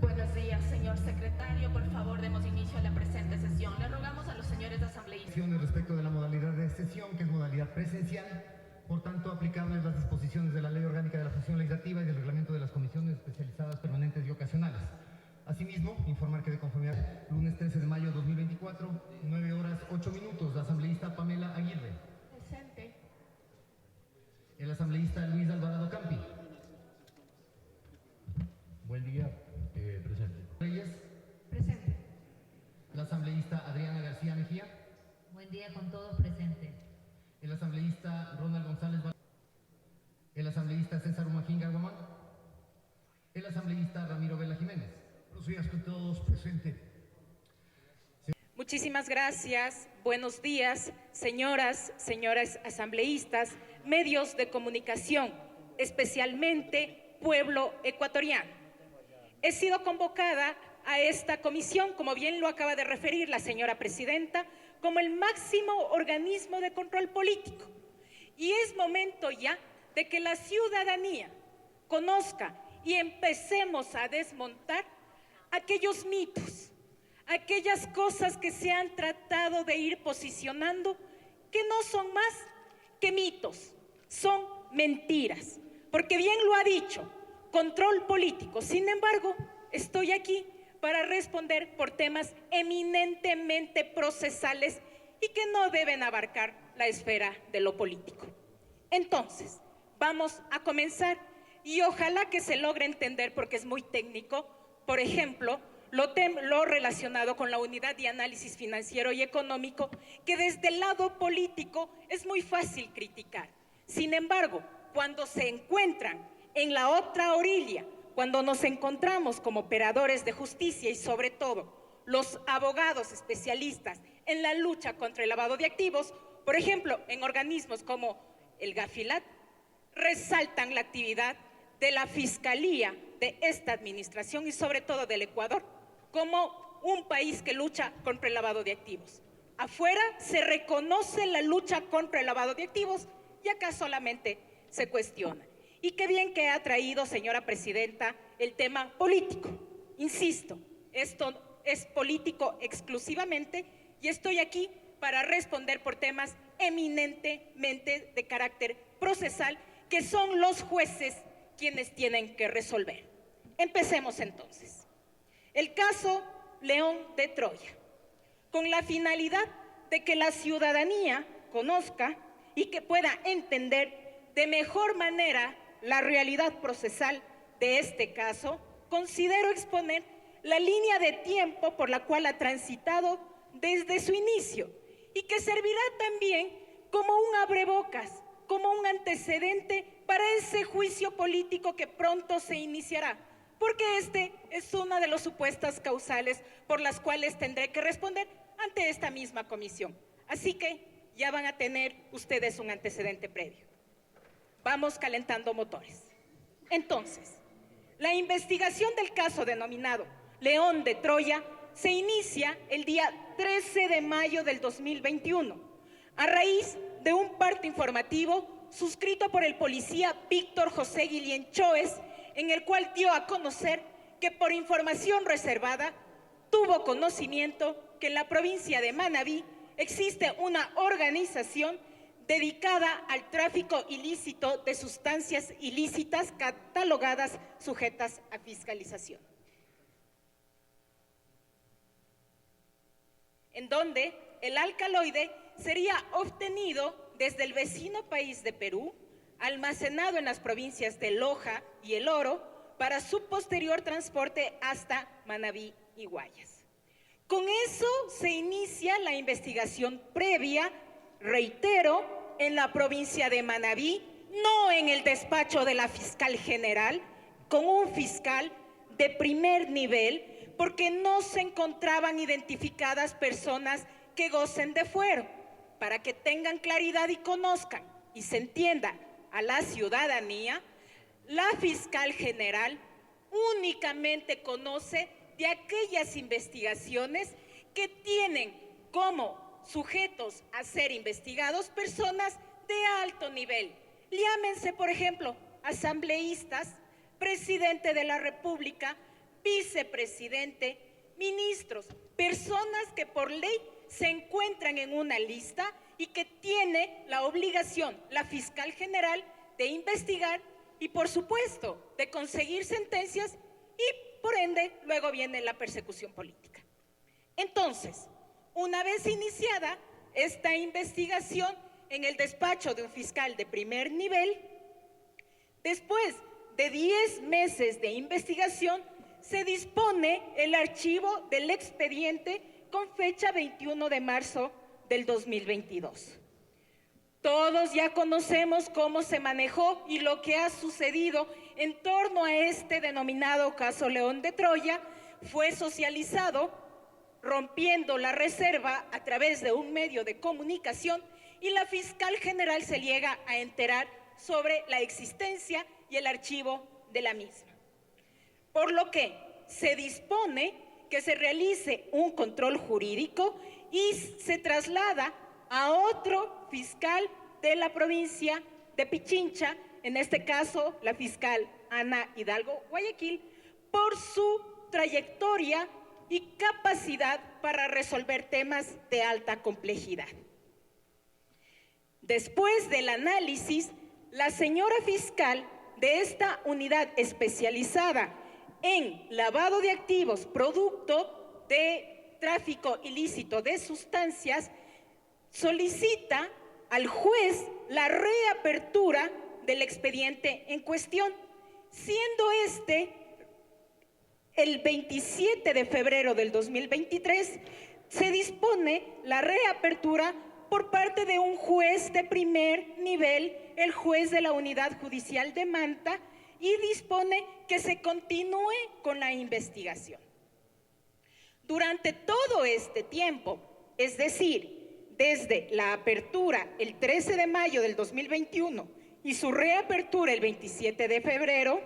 Buenos días, señor secretario. Por favor, demos inicio a la presente sesión. Le rogamos a los señores asambleístas. Respecto de la modalidad de sesión, que es modalidad presencial, por tanto, aplicables las disposiciones de la Ley Orgánica de la Función Legislativa y del Reglamento de las Comisiones Especializadas Permanentes y Ocasionales. Asimismo, informar que de conformidad, lunes 13 de mayo de 2024, 9 horas 8 minutos, la asambleísta Pamela Aguirre. Presente. El asambleísta Luis Alvarado Campi. Buen día, presente. Reyes. Presente. La asambleísta Adriana García Mejía. Buen día con todos, presente. El asambleísta Ronald González. El asambleísta César Humajinga Guamán. El asambleísta Ramiro Vela Jiménez. Buenos días con todos, presente. Muchísimas gracias. Buenos días, señoras asambleístas, medios de comunicación, especialmente pueblo ecuatoriano. He sido convocada a esta comisión, como bien lo acaba de referir la señora presidenta, como el máximo organismo de control político. Y es momento ya de que la ciudadanía conozca y empecemos a desmontar aquellos mitos, aquellas cosas que se han tratado de ir posicionando, que no son más que mitos, son mentiras. Porque bien lo ha dicho, control político. Sin embargo, estoy aquí para responder por temas eminentemente procesales y que no deben abarcar la esfera de lo político. Entonces, vamos a comenzar y ojalá que se logre entender, porque es muy técnico, por ejemplo, lo relacionado con la unidad de análisis financiero y económico, que desde el lado político es muy fácil criticar. Sin embargo, cuando se encuentran en la otra orilla, cuando nos encontramos como operadores de justicia y sobre todo los abogados especialistas en la lucha contra el lavado de activos, por ejemplo, en organismos como el Gafilat, resaltan la actividad de la Fiscalía de esta administración y sobre todo del Ecuador como un país que lucha contra el lavado de activos. Afuera se reconoce la lucha contra el lavado de activos y acá solamente se cuestiona. Y qué bien que ha traído, señora presidenta, el tema político. Insisto, esto es político exclusivamente y estoy aquí para responder por temas eminentemente de carácter procesal, que son los jueces quienes tienen que resolver. Empecemos entonces. El caso León de Troya, con la finalidad de que la ciudadanía conozca y que pueda entender de mejor manera la realidad procesal de este caso, considero exponer la línea de tiempo por la cual ha transitado desde su inicio y que servirá también como un abrebocas, como un antecedente para ese juicio político que pronto se iniciará, porque este es una de las supuestas causales por las cuales tendré que responder ante esta misma comisión. Así que ya van a tener ustedes un antecedente previo. Vamos calentando motores. Entonces, la investigación del caso denominado León de Troya se inicia el día 13 de mayo del 2021, a raíz de un parte informativo suscrito por el policía Víctor José Guillén Choes, en el cual dio a conocer que por información reservada tuvo conocimiento que en la provincia de Manabí existe una organización dedicada al tráfico ilícito de sustancias ilícitas catalogadas sujetas a fiscalización, en donde el alcaloide sería obtenido desde el vecino país de Perú, almacenado en las provincias de Loja y El Oro, para su posterior transporte hasta Manabí y Guayas. Con eso se inicia la investigación previa, reitero, en la provincia de Manabí, no en el despacho de la fiscal general, con un fiscal de primer nivel, porque no se encontraban identificadas personas que gocen de fuero. Para que tengan claridad y conozcan y se entienda a la ciudadanía, la fiscal general únicamente conoce de aquellas investigaciones que tienen como sujetos a ser investigados personas de alto nivel. Llámense, por ejemplo, asambleístas, presidente de la República, vicepresidente, ministros, personas que por ley se encuentran en una lista y que tiene la obligación, la fiscal general, de investigar y, por supuesto, de conseguir sentencias y, por ende, luego viene la persecución política. Entonces, una vez iniciada esta investigación en el despacho de un fiscal de primer nivel, después de 10 meses de investigación, se dispone el archivo del expediente con fecha 21 de marzo del 2022. Todos ya conocemos cómo se manejó y lo que ha sucedido en torno a este denominado caso León de Troya. Fue socializado rompiendo la reserva a través de un medio de comunicación y la fiscal general se llega a enterar sobre la existencia y el archivo de la misma. Por lo que se dispone que se realice un control jurídico y se traslada a otro fiscal de la provincia de Pichincha, en este caso la fiscal Ana Hidalgo Guayaquil, por su trayectoria y capacidad para resolver temas de alta complejidad. Después del análisis, la señora fiscal de esta unidad especializada en lavado de activos producto de tráfico ilícito de sustancias solicita al juez la reapertura del expediente en cuestión, siendo este el 27 de febrero del 2023, se dispone la reapertura por parte de un juez de primer nivel, el juez de la Unidad Judicial de Manta, y dispone que se continúe con la investigación. Durante todo este tiempo, es decir, desde la apertura el 13 de mayo del 2021 y su reapertura el 27 de febrero,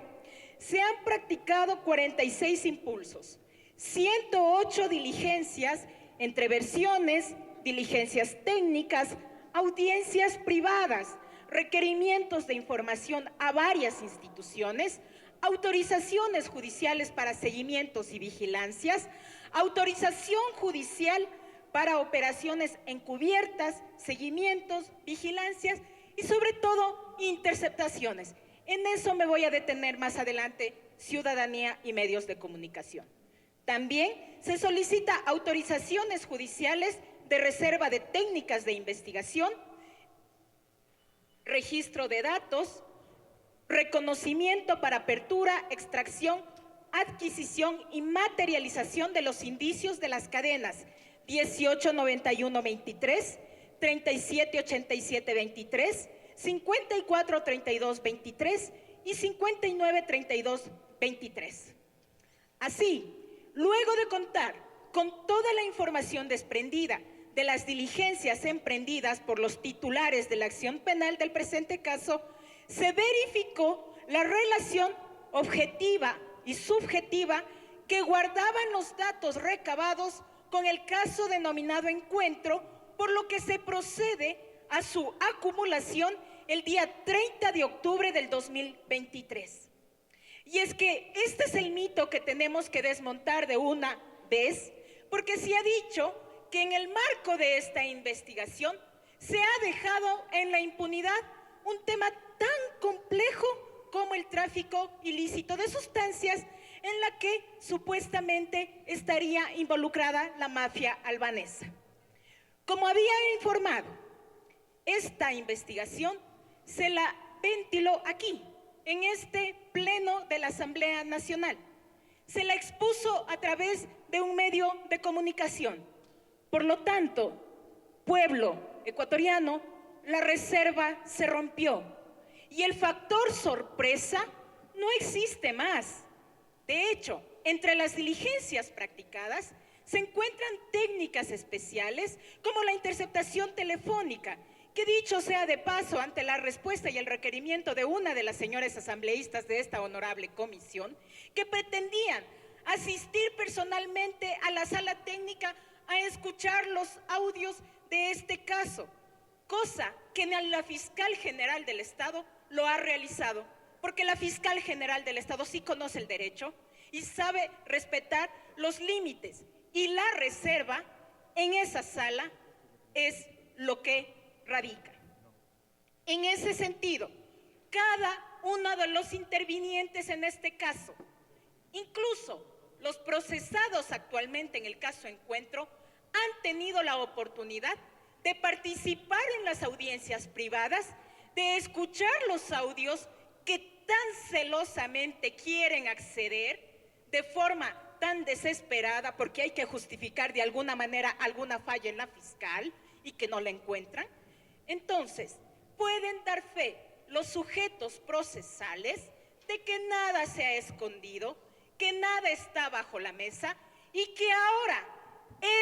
se han practicado 46 impulsos, 108 diligencias entre versiones, diligencias técnicas, audiencias privadas, requerimientos de información a varias instituciones, autorizaciones judiciales para seguimientos y vigilancias, autorización judicial para operaciones encubiertas, seguimientos, vigilancias y sobre todo interceptaciones. En eso me voy a detener más adelante, ciudadanía y medios de comunicación. También se solicita autorizaciones judiciales de reserva de técnicas de investigación, registro de datos, reconocimiento para apertura, extracción, adquisición y materialización de los indicios de las cadenas 1891-23, 3787-23, 5432-23 y 5932-23. Así, luego de contar con toda la información desprendida de las diligencias emprendidas por los titulares de la acción penal del presente caso, se verificó la relación objetiva y subjetiva que guardaban los datos recabados con el caso denominado Encuentro, por lo que se procede a su acumulación el día 30 de octubre del 2023. Y es que este es el mito que tenemos que desmontar de una vez, porque se ha dicho que en el marco de esta investigación se ha dejado en la impunidad un tema tan complejo como el tráfico ilícito de sustancias, en la que supuestamente estaría involucrada la mafia albanesa. Como había informado, esta investigación se la ventiló aquí, en este pleno de la Asamblea Nacional. Se la expuso a través de un medio de comunicación. Por lo tanto, pueblo ecuatoriano, la reserva se rompió y el factor sorpresa no existe más. De hecho, entre las diligencias practicadas se encuentran técnicas especiales como la interceptación telefónica, que dicho sea de paso, ante la respuesta y el requerimiento de una de las señoras asambleístas de esta honorable comisión, que pretendían asistir personalmente a la sala técnica a escuchar los audios de este caso, cosa que la fiscal general del Estado lo ha realizado, porque la fiscal general del Estado sí conoce el derecho y sabe respetar los límites. Y la reserva en esa sala es lo que radica. En ese sentido, cada uno de los intervinientes en este caso, incluso los procesados actualmente en el caso Encuentro, han tenido la oportunidad de participar en las audiencias privadas, de escuchar los audios que tan celosamente quieren acceder de forma tan desesperada porque hay que justificar de alguna manera alguna falla en la fiscal y que no la encuentran. Entonces, pueden dar fe los sujetos procesales de que nada se ha escondido, que nada está bajo la mesa y que ahora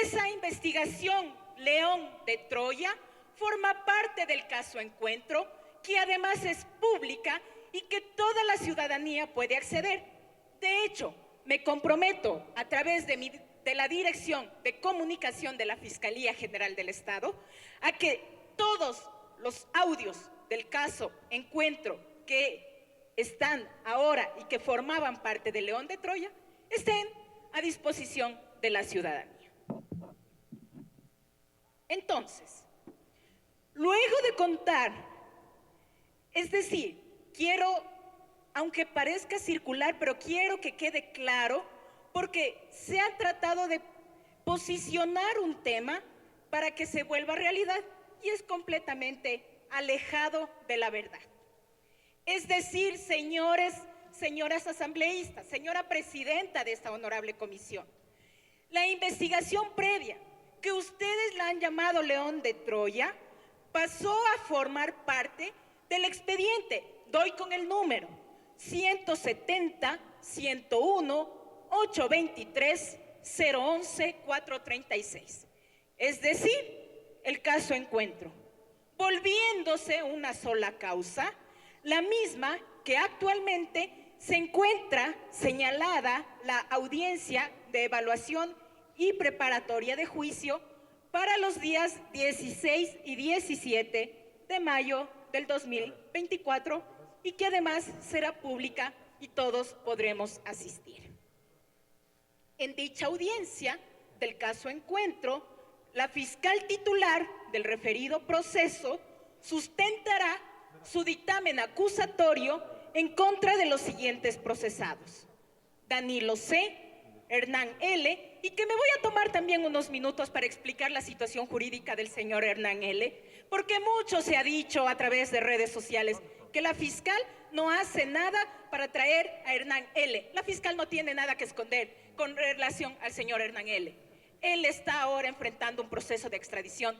esa investigación León de Troya forma parte del caso Encuentro, que además es pública y que toda la ciudadanía puede acceder. De hecho, me comprometo a través de la Dirección de Comunicación de la Fiscalía General del Estado a que todos los audios del caso Encuentro que están ahora y que formaban parte de León de Troya estén a disposición de la ciudadanía. Entonces, luego de contar, es decir, quiero, aunque parezca circular, pero quiero que quede claro, porque se ha tratado de posicionar un tema para que se vuelva realidad y es completamente alejado de la verdad. Es decir, señores, señoras asambleístas, señora presidenta de esta honorable comisión, la investigación previa, que ustedes la han llamado León de Troya, pasó a formar parte del expediente, doy con el número, 170-101-823-011-436. Es decir, el caso Encuentro, volviéndose una sola causa, la misma que actualmente se encuentra señalada la audiencia de evaluación y preparatoria de juicio para los días 16 y 17 de mayo del 2024 y que además será pública y todos podremos asistir. En dicha audiencia del caso Encuentro, la fiscal titular del referido proceso sustentará su dictamen acusatorio en contra de los siguientes procesados: Danilo C., Hernán L., y que me voy a tomar también unos minutos para explicar la situación jurídica del señor Hernán L., porque mucho se ha dicho a través de redes sociales que la fiscal no hace nada para traer a Hernán L. La fiscal no tiene nada que esconder con relación al señor Hernán L. Él está ahora enfrentando un proceso de extradición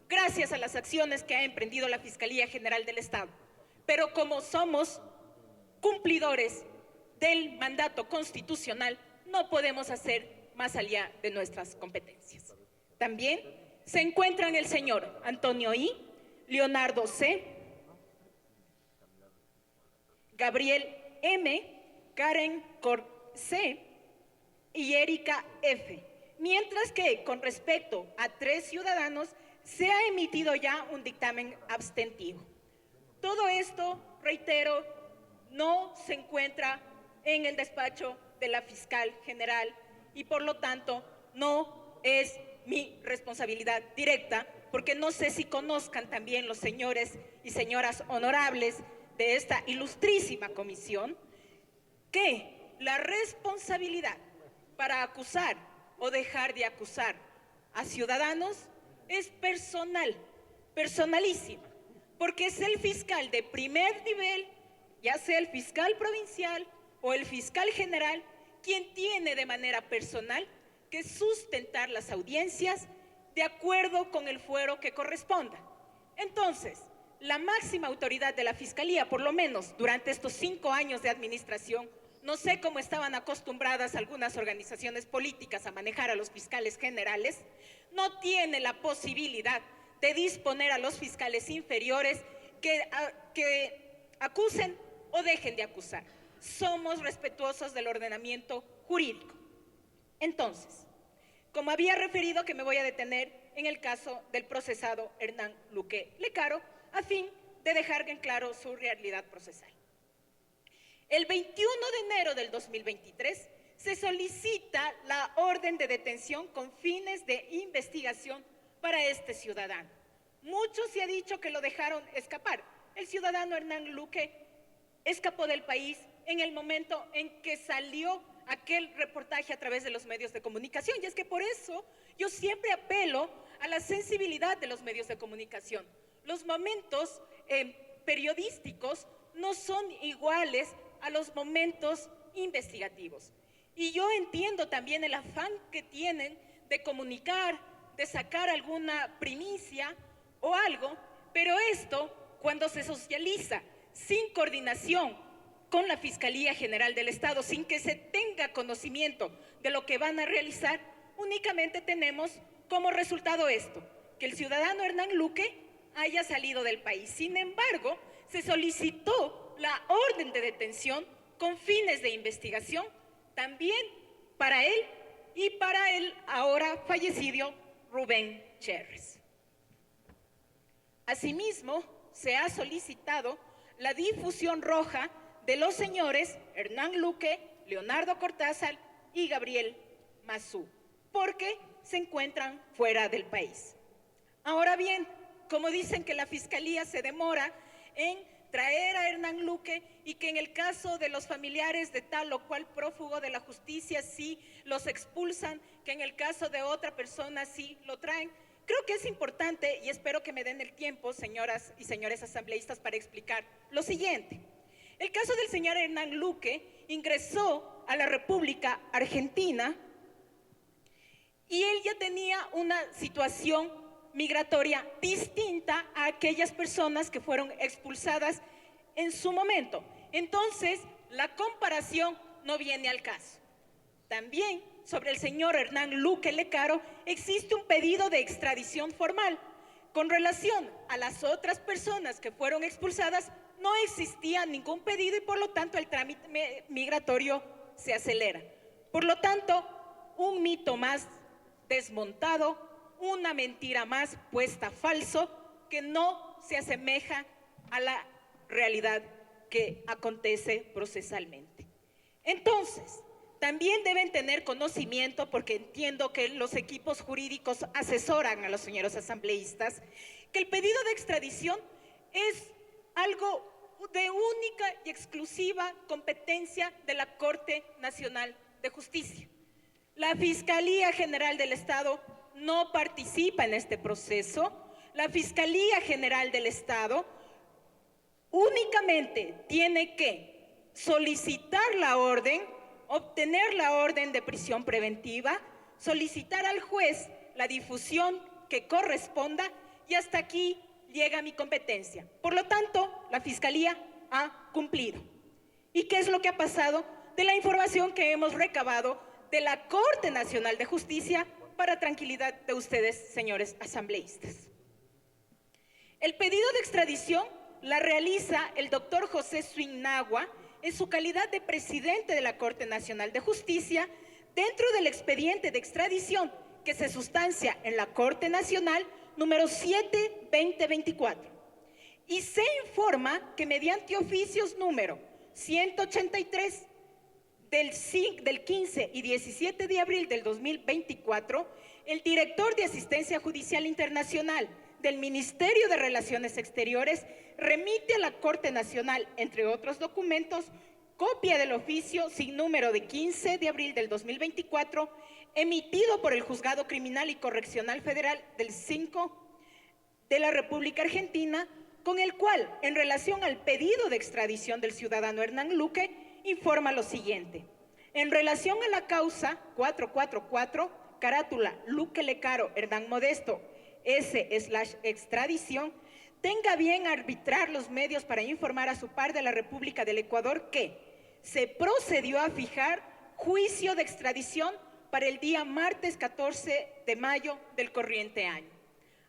gracias a las acciones que ha emprendido la Fiscalía General del Estado. Pero como somos cumplidores del mandato constitucional, no podemos hacer más allá de nuestras competencias. También se encuentran el señor Antonio I., Leonardo C., Gabriel M., Karen C. y Erika F., mientras que con respecto a 3 ciudadanos se ha emitido ya un dictamen abstentivo. Todo esto, reitero, no se encuentra en el despacho de la fiscal general y por lo tanto no es mi responsabilidad directa, porque no sé si conozcan también los señores y señoras honorables de esta ilustrísima comisión que la responsabilidad para acusar o dejar de acusar a ciudadanos es personal, personalísima, porque es el fiscal de primer nivel, ya sea el fiscal provincial o el fiscal general, quien tiene de manera personal que sustentar las audiencias de acuerdo con el fuero que corresponda. Entonces, la máxima autoridad de la Fiscalía, por lo menos durante estos 5 años de administración, no sé cómo estaban acostumbradas algunas organizaciones políticas a manejar a los fiscales generales, no tiene la posibilidad de disponer a los fiscales inferiores que acusen o dejen de acusar. Somos respetuosos del ordenamiento jurídico. Entonces, como había referido, que me voy a detener en el caso del procesado Hernán Luque Lecaro, a fin de dejar en claro su realidad procesal. El 21 de enero del 2023 se solicita la orden de detención con fines de investigación para este ciudadano. Mucho se ha dicho que lo dejaron escapar. El ciudadano Hernán Luque escapó del país en el momento en que salió aquel reportaje a través de los medios de comunicación. Y es que por eso yo siempre apelo a la sensibilidad de los medios de comunicación. Los momentos periodísticos no son iguales a los momentos investigativos. Y yo entiendo también el afán que tienen de comunicar, de sacar alguna primicia o algo, pero esto, cuando se socializa sin coordinación con la Fiscalía General del Estado, sin que se tenga conocimiento de lo que van a realizar, únicamente tenemos como resultado esto, que el ciudadano Hernán Luque haya salido del país. Sin embargo, se solicitó la orden de detención con fines de investigación también para él y para el ahora fallecido Rubén Cherres. Asimismo, se ha solicitado la difusión roja de los señores Hernán Luque, Leonardo Cortázar y Gabriel Mazú, porque se encuentran fuera del país. Ahora bien, como dicen que la Fiscalía se demora en traer a Hernán Luque y que en el caso de los familiares de tal o cual prófugo de la justicia sí los expulsan, que en el caso de otra persona sí lo traen, creo que es importante y espero que me den el tiempo, señoras y señores asambleístas, para explicar lo siguiente. El caso del señor Hernán Luque ingresó a la República Argentina y él ya tenía una situación migratoria distinta a aquellas personas que fueron expulsadas en su momento. Entonces, la comparación no viene al caso. También, sobre el señor Hernán Luque Lecaro, existe un pedido de extradición formal. Con relación a las otras personas que fueron expulsadas, no existía ningún pedido y por lo tanto el trámite migratorio se acelera. Por lo tanto, un mito más desmontado, una mentira más puesta falso que no se asemeja a la realidad que acontece procesalmente. Entonces, también deben tener conocimiento, porque entiendo que los equipos jurídicos asesoran a los señores asambleístas, que el pedido de extradición es algo de única y exclusiva competencia de la Corte Nacional de Justicia. La Fiscalía General del Estado no participa en este proceso. La Fiscalía General del Estado únicamente tiene que solicitar la orden, obtener la orden de prisión preventiva, solicitar al juez la difusión que corresponda y hasta aquí llega mi competencia. Por lo tanto, la Fiscalía ha cumplido. ¿Y qué es lo que ha pasado? De la información que hemos recabado de la Corte Nacional de Justicia, para tranquilidad de ustedes, señores asambleístas. El pedido de extradición la realiza el doctor José Suignagua en su calidad de presidente de la Corte Nacional de Justicia dentro del expediente de extradición que se sustancia en la Corte Nacional número 7/2024. Y se informa que mediante oficios número 183 del 15 y 17 de abril del 2024, el director de Asistencia Judicial Internacional del Ministerio de Relaciones Exteriores remite a la Corte Nacional, entre otros documentos, copia del oficio sin número de 15 de abril del 2024, emitido por el Juzgado Criminal y Correccional Federal del 5 de la República Argentina, con el cual, en relación al pedido de extradición del ciudadano Hernán Luque, informa lo siguiente. En relación a la causa 444, carátula Luque Lecaro Hernán Modesto, S/extradición, tenga bien arbitrar los medios para informar a su par de la República del Ecuador que se procedió a fijar juicio de extradición para el día martes 14 de mayo del corriente año.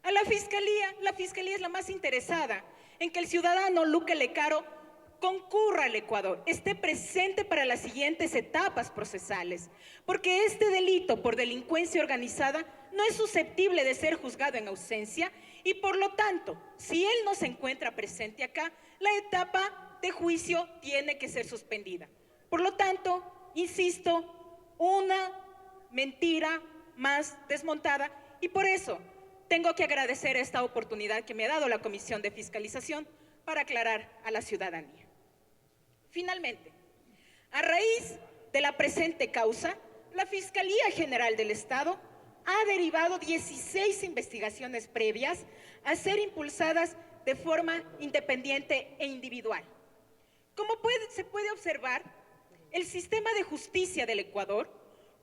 A la Fiscalía es la más interesada en que el ciudadano Luque Lecaro concurra al Ecuador, esté presente para las siguientes etapas procesales, porque este delito por delincuencia organizada no es susceptible de ser juzgado en ausencia y por lo tanto, si él no se encuentra presente acá, la etapa de juicio tiene que ser suspendida. Por lo tanto, insisto, una mentira más desmontada, y por eso tengo que agradecer esta oportunidad que me ha dado la Comisión de Fiscalización para aclarar a la ciudadanía. Finalmente, a raíz de la presente causa, la Fiscalía General del Estado ha derivado 16 investigaciones previas a ser impulsadas de forma independiente e individual. Como se puede observar, el sistema de justicia del Ecuador,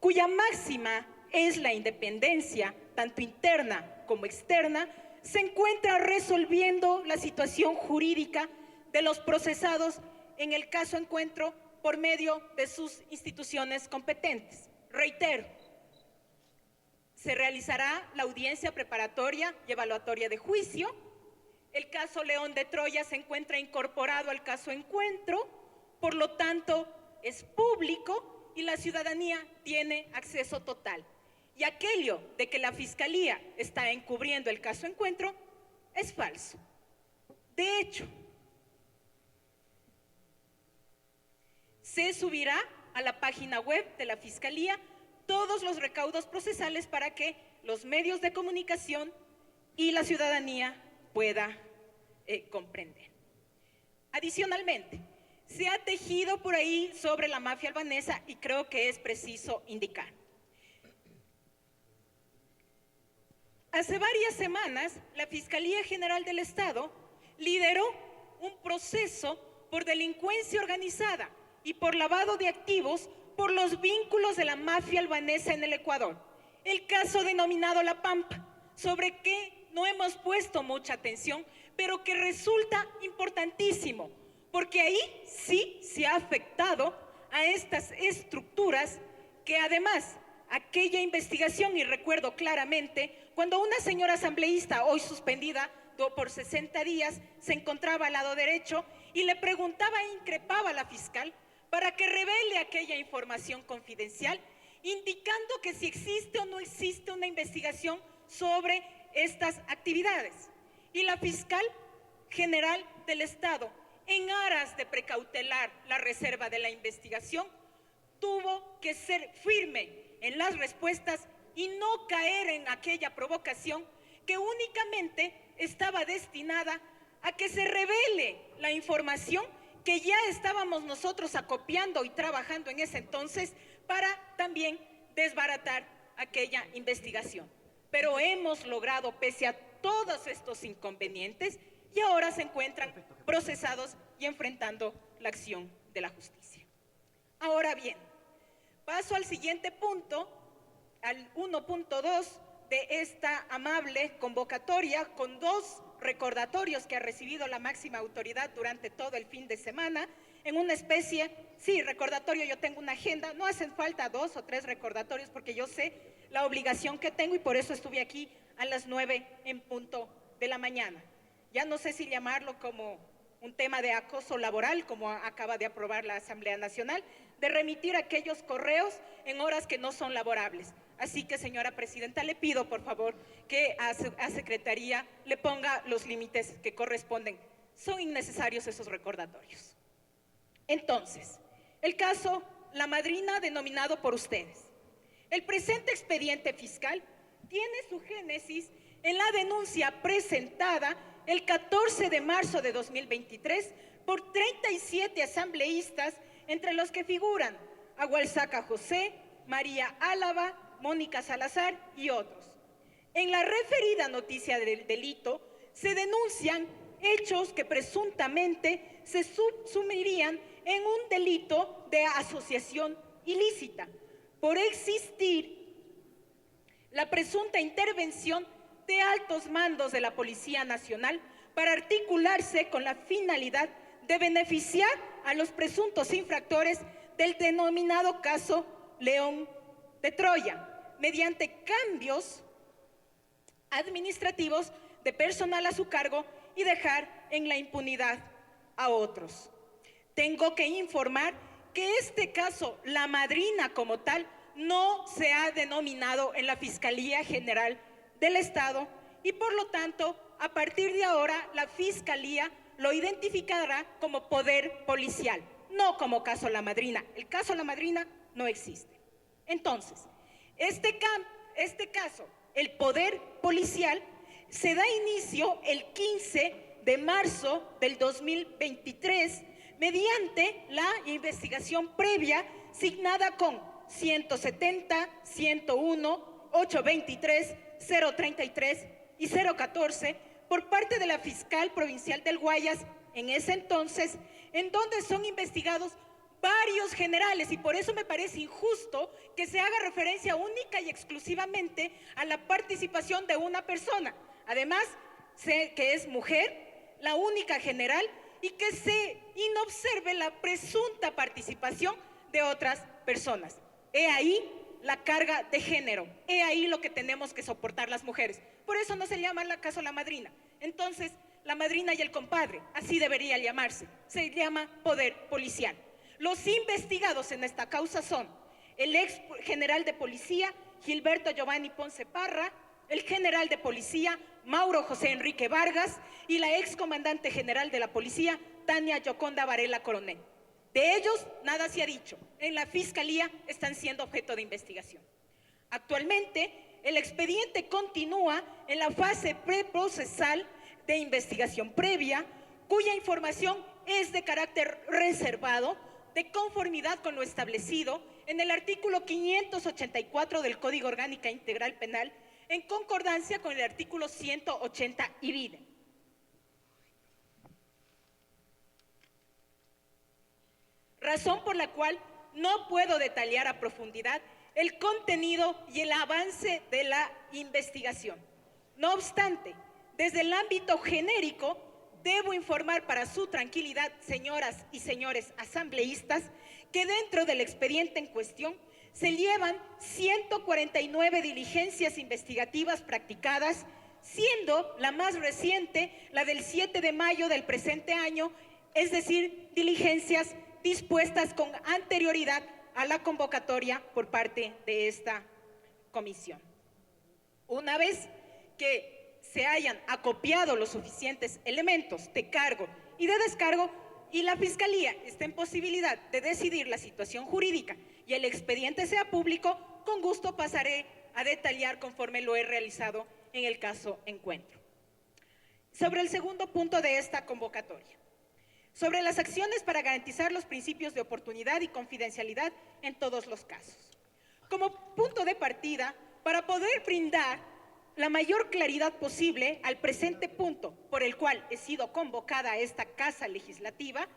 cuya máxima es la independencia, tanto interna como externa, se encuentra resolviendo la situación jurídica de los procesados en el caso Encuentro por medio de sus instituciones competentes. Reitero, se realizará la audiencia preparatoria y evaluatoria de juicio. El caso León de Troya se encuentra incorporado al caso Encuentro, por lo tanto es público y la ciudadanía tiene acceso total. Y aquello de que la Fiscalía está encubriendo el caso Encuentro es falso. De hecho, se subirá a la página web de la Fiscalía todos los recaudos procesales para que los medios de comunicación y la ciudadanía pueda comprender. Adicionalmente, se ha tejido por ahí sobre la mafia albanesa y creo que es preciso indicar. Hace varias semanas, la Fiscalía General del Estado lideró un proceso por delincuencia organizada y por lavado de activos por los vínculos de la mafia albanesa en el Ecuador. El caso denominado La Pampa, sobre que no hemos puesto mucha atención, pero que resulta importantísimo, porque ahí sí se ha afectado a estas estructuras que además aquella investigación, y recuerdo claramente, cuando una señora asambleísta, hoy suspendida por 60 días, se encontraba al lado derecho y le preguntaba e increpaba a la fiscal para que revele aquella información confidencial, indicando que si existe o no existe una investigación sobre estas actividades. Y la fiscal general del Estado, en aras de precautelar la reserva de la investigación, tuvo que ser firme en las respuestas y no caer en aquella provocación que únicamente estaba destinada a que se revele la información que ya estábamos nosotros acopiando y trabajando en ese entonces para también desbaratar aquella investigación. Pero hemos logrado, pese a todos estos inconvenientes, y ahora se encuentran procesados y enfrentando la acción de la justicia. Ahora bien, paso al siguiente punto, al 1.2 de esta amable convocatoria, con 2 recordatorios que ha recibido la máxima autoridad durante todo el fin de semana, en una especie, sí, recordatorio, yo tengo una agenda, no hacen falta 2 o 3 recordatorios porque yo sé la obligación que tengo y por eso estuve aquí a las 9 en punto de la mañana. Ya no sé si llamarlo como un tema de acoso laboral, como acaba de aprobar la Asamblea Nacional, de remitir aquellos correos en horas que no son laborables. Así que, señora presidenta, le pido, por favor, que a Secretaría le ponga los límites que corresponden. Son innecesarios esos recordatorios. Entonces, el caso La Madrina, denominado por ustedes. El presente expediente fiscal tiene su génesis en la denuncia presentada el 14 de marzo de 2023 por 37 asambleístas, entre los que figuran Agualsaca José, María Álava, Mónica Salazar y otros. En la referida noticia del delito se denuncian hechos que presuntamente se subsumirían en un delito de asociación ilícita por existir la presunta intervención de altos mandos de la Policía Nacional para articularse con la finalidad de beneficiar a los presuntos infractores del denominado caso León de Troya, mediante cambios administrativos de personal a su cargo y dejar en la impunidad a otros. Tengo que informar que este caso, La Madrina como tal, no se ha denominado en la Fiscalía General del Estado y por lo tanto, a partir de ahora, la Fiscalía lo identificará como poder policial, no como caso La Madrina. El caso La Madrina no existe. Entonces, este caso, el poder policial, se da inicio el 15 de marzo del 2023 mediante la investigación previa signada con 170, 101, 823, 033 y 014 por parte de la fiscal provincial del Guayas en ese entonces, en donde son investigados varios generales, y por eso me parece injusto que se haga referencia única y exclusivamente a la participación de una persona. Además, sé que es mujer, la única general, y que se inobserve la presunta participación de otras personas. He ahí la carga de género, he ahí lo que tenemos que soportar las mujeres. Por eso no se llama acaso la madrina. Entonces, la madrina y el compadre, así debería llamarse, se llama poder policial. Los investigados en esta causa son el ex general de policía Gilberto Giovanni Ponce Parra, el general de policía Mauro José Enrique Vargas y la ex comandante general de la policía Tania Yoconda Varela Coronel. De ellos nada se ha dicho. En la fiscalía están siendo objeto de investigación. Actualmente, el expediente continúa en la fase preprocesal de investigación previa, cuya información es de carácter reservado, de conformidad con lo establecido en el artículo 584 del Código Orgánico Integral Penal, en concordancia con el artículo 180 IBIDE. Razón por la cual no puedo detallar a profundidad el contenido y el avance de la investigación. No obstante, desde el ámbito genérico, debo informar para su tranquilidad, señoras y señores asambleístas, que dentro del expediente en cuestión se llevan 149 diligencias investigativas practicadas, siendo la más reciente la del 7 de mayo del presente año, es decir, diligencias dispuestas con anterioridad a la convocatoria por parte de esta comisión. Una vez que se hayan acopiado los suficientes elementos de cargo y de descargo y la Fiscalía esté en posibilidad de decidir la situación jurídica y el expediente sea público, con gusto pasaré a detallar conforme lo he realizado en el caso Encuentro. Sobre el segundo punto de esta convocatoria, sobre las acciones para garantizar los principios de oportunidad y confidencialidad en todos los casos. Como punto de partida, para poder brindar la mayor claridad posible al presente punto por el cual he sido convocada a esta Casa Legislativa,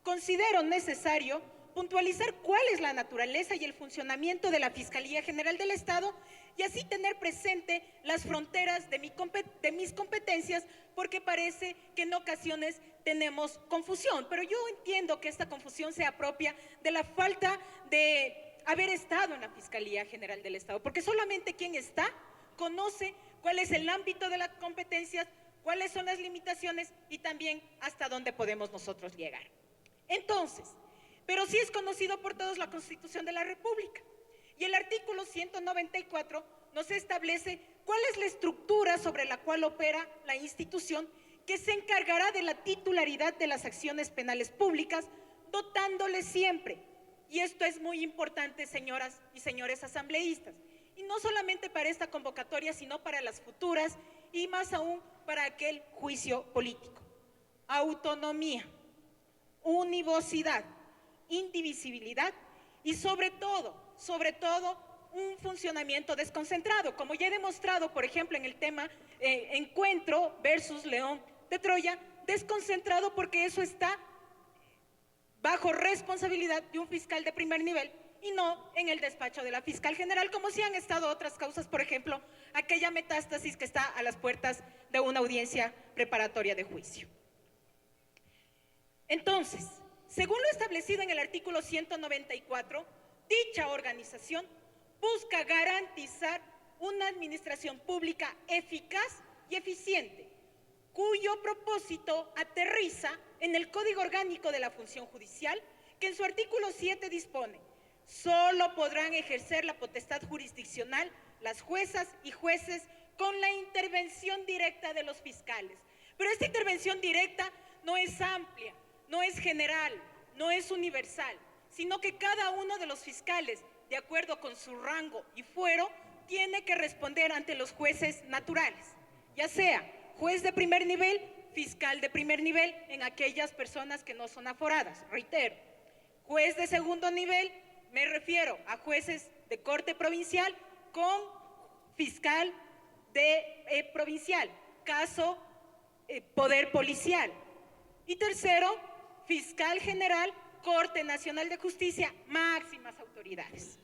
considero necesario puntualizar cuál es la naturaleza y el funcionamiento de la Fiscalía General del Estado y así tener presente las fronteras de mis competencias, porque parece que en ocasiones tenemos confusión, pero yo entiendo que esta confusión sea propia de la falta de haber estado en la Fiscalía General del Estado, porque solamente quien está conoce cuál es el ámbito de las competencias, cuáles son las limitaciones y también hasta dónde podemos nosotros llegar. Entonces, pero sí es conocido por todos la Constitución de la República y el artículo 194 nos establece cuál es la estructura sobre la cual opera la institución que se encargará de la titularidad de las acciones penales públicas, dotándole siempre, y esto es muy importante, señoras y señores asambleístas, y no solamente para esta convocatoria, sino para las futuras y más aún para aquel juicio político. Autonomía, univocidad, indivisibilidad y sobre todo, un funcionamiento desconcentrado, como ya he demostrado, por ejemplo, en el tema Encuentro versus León de Troya, desconcentrado porque eso está bajo responsabilidad de un fiscal de primer nivel y no en el despacho de la fiscal general, como si han estado otras causas, por ejemplo, aquella metástasis que está a las puertas de una audiencia preparatoria de juicio. Entonces, según lo establecido en el artículo 194, dicha organización busca garantizar una administración pública eficaz y eficiente, cuyo propósito aterriza en el Código Orgánico de la Función Judicial, que en su artículo 7 dispone: solo podrán ejercer la potestad jurisdiccional las juezas y jueces con la intervención directa de los fiscales. Pero esta intervención directa no es amplia, no es general, no es universal, sino que cada uno de los fiscales de acuerdo con su rango y fuero, tiene que responder ante los jueces naturales, ya sea juez de primer nivel, fiscal de primer nivel, en aquellas personas que no son aforadas, reitero. Juez de segundo nivel, me refiero a jueces de corte provincial con fiscal de provincial, caso poder policial. Y tercero, fiscal general, Corte Nacional de Justicia, máximas autoridades.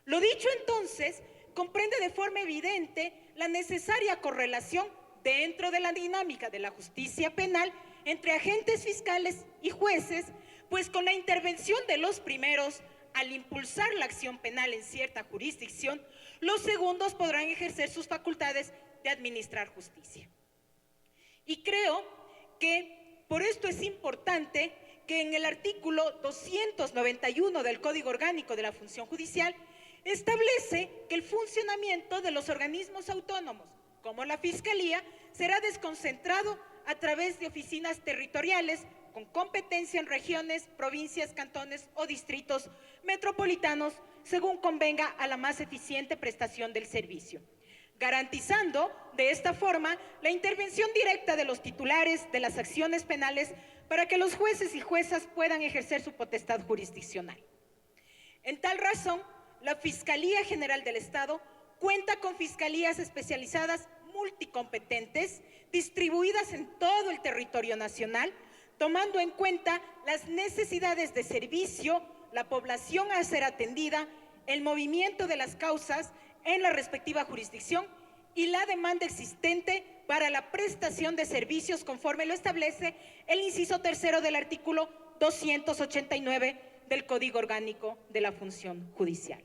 Lo dicho entonces comprende de forma evidente la necesaria correlación dentro de la dinámica de la justicia penal entre agentes fiscales y jueces, pues con la intervención de los primeros, al impulsar la acción penal en cierta jurisdicción, los segundos podrán ejercer sus facultades de administrar justicia. Y creo que por esto es importante que en el artículo 291 del Código Orgánico de la Función Judicial establece que el funcionamiento de los organismos autónomos, como la Fiscalía, será desconcentrado a través de oficinas territoriales con competencia en regiones, provincias, cantones o distritos metropolitanos, según convenga a la más eficiente prestación del servicio, garantizando de esta forma la intervención directa de los titulares de las acciones penales para que los jueces y juezas puedan ejercer su potestad jurisdiccional. En tal razón, la Fiscalía General del Estado cuenta con fiscalías especializadas multicompetentes distribuidas en todo el territorio nacional, tomando en cuenta las necesidades de servicio, la población a ser atendida, el movimiento de las causas en la respectiva jurisdicción y la demanda existente para la prestación de servicios conforme lo establece el inciso tercero del artículo 289 del Código Orgánico de la Función Judicial.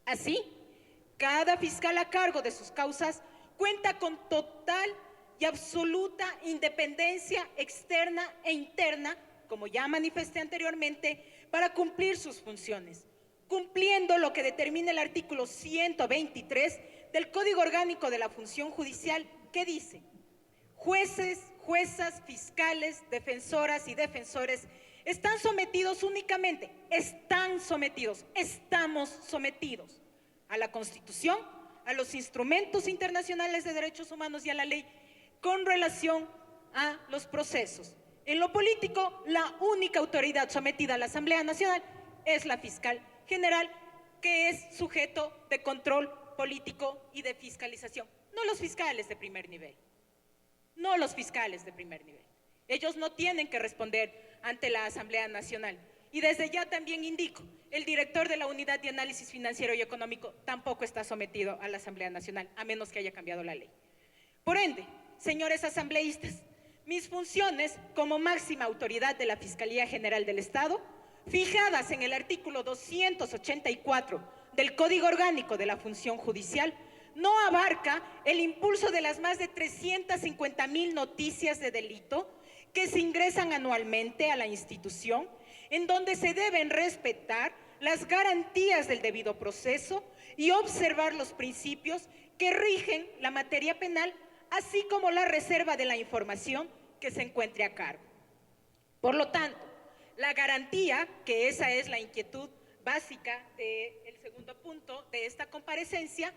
Así, cada fiscal a cargo de sus causas cuenta con total y absoluta independencia externa e interna, como ya manifesté anteriormente, para cumplir sus funciones, cumpliendo lo que determina el artículo 123 del Código Orgánico de la Función Judicial, que dice: jueces, juezas, fiscales, defensoras y defensores están sometidos únicamente, estamos sometidos a la Constitución, a los instrumentos internacionales de derechos humanos y a la ley con relación a los procesos. En lo político, la única autoridad sometida a la Asamblea Nacional es la fiscal general, que es sujeto de control político y de fiscalización, no los fiscales de primer nivel, no los fiscales de primer nivel. Ellos no tienen que responder ante la Asamblea Nacional. Y desde ya también indico, el director de la Unidad de Análisis Financiero y Económico tampoco está sometido a la Asamblea Nacional, a menos que haya cambiado la ley. Por ende, señores asambleístas, mis funciones como máxima autoridad de la Fiscalía General del Estado, fijadas en el artículo 284 del Código Orgánico de la Función Judicial, no abarca el impulso de las más de 350,000 noticias de delito que se ingresan anualmente a la institución, en donde se deben respetar las garantías del debido proceso y observar los principios que rigen la materia penal, así como la reserva de la información que se encuentre a cargo. Por lo tanto, la garantía, que esa es la inquietud básica del segundo punto de esta comparecencia,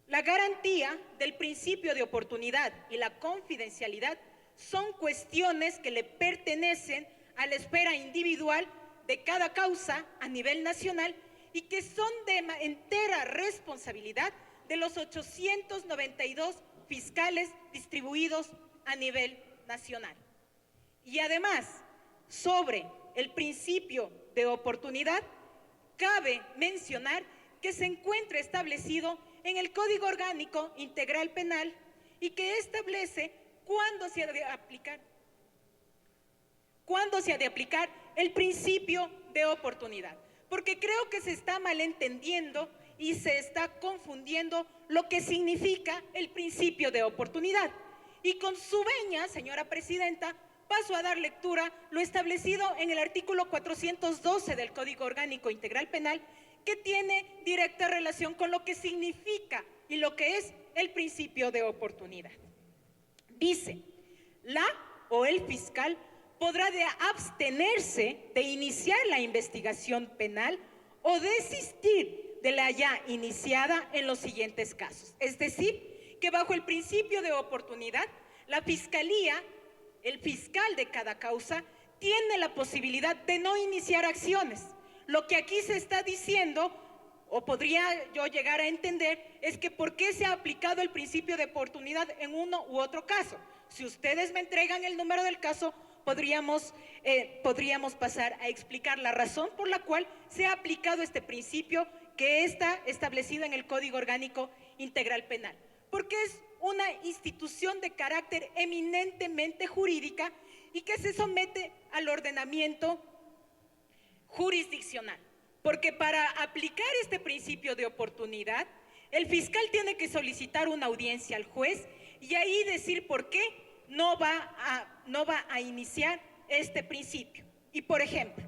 la garantía del principio de oportunidad y la confidencialidad son cuestiones que le pertenecen a la esfera individual de cada causa a nivel nacional y que son de entera responsabilidad de los 892 fiscales distribuidos a nivel nacional. Y además, sobre el principio de oportunidad, cabe mencionar que se encuentra establecido en el Código Orgánico Integral Penal y que establece cuándo se ha de aplicar el principio de oportunidad, porque creo que se está malentendiendo y se está confundiendo lo que significa el principio de oportunidad. Y con su venia, señora presidenta, paso a dar lectura lo establecido en el artículo 412 del Código Orgánico Integral Penal, que tiene directa relación con lo que significa y lo que es el principio de oportunidad. Dice: la o el fiscal podrá abstenerse de iniciar la investigación penal o desistir de la ya iniciada en los siguientes casos. Es decir, que bajo el principio de oportunidad, la Fiscalía, el fiscal de cada causa, tiene la posibilidad de no iniciar acciones. Lo que aquí se está diciendo, o podría yo llegar a entender, es que ¿por qué se ha aplicado el principio de oportunidad en uno u otro caso? Si ustedes me entregan el número del caso, podríamos pasar a explicar la razón por la cual se ha aplicado este principio que está establecido en el Código Orgánico Integral Penal. Porque es una institución de carácter eminentemente jurídica y que se somete al ordenamiento jurisdiccional. Porque para aplicar este principio de oportunidad, el fiscal tiene que solicitar una audiencia al juez y ahí decir por qué no va a iniciar este principio. Y por ejemplo,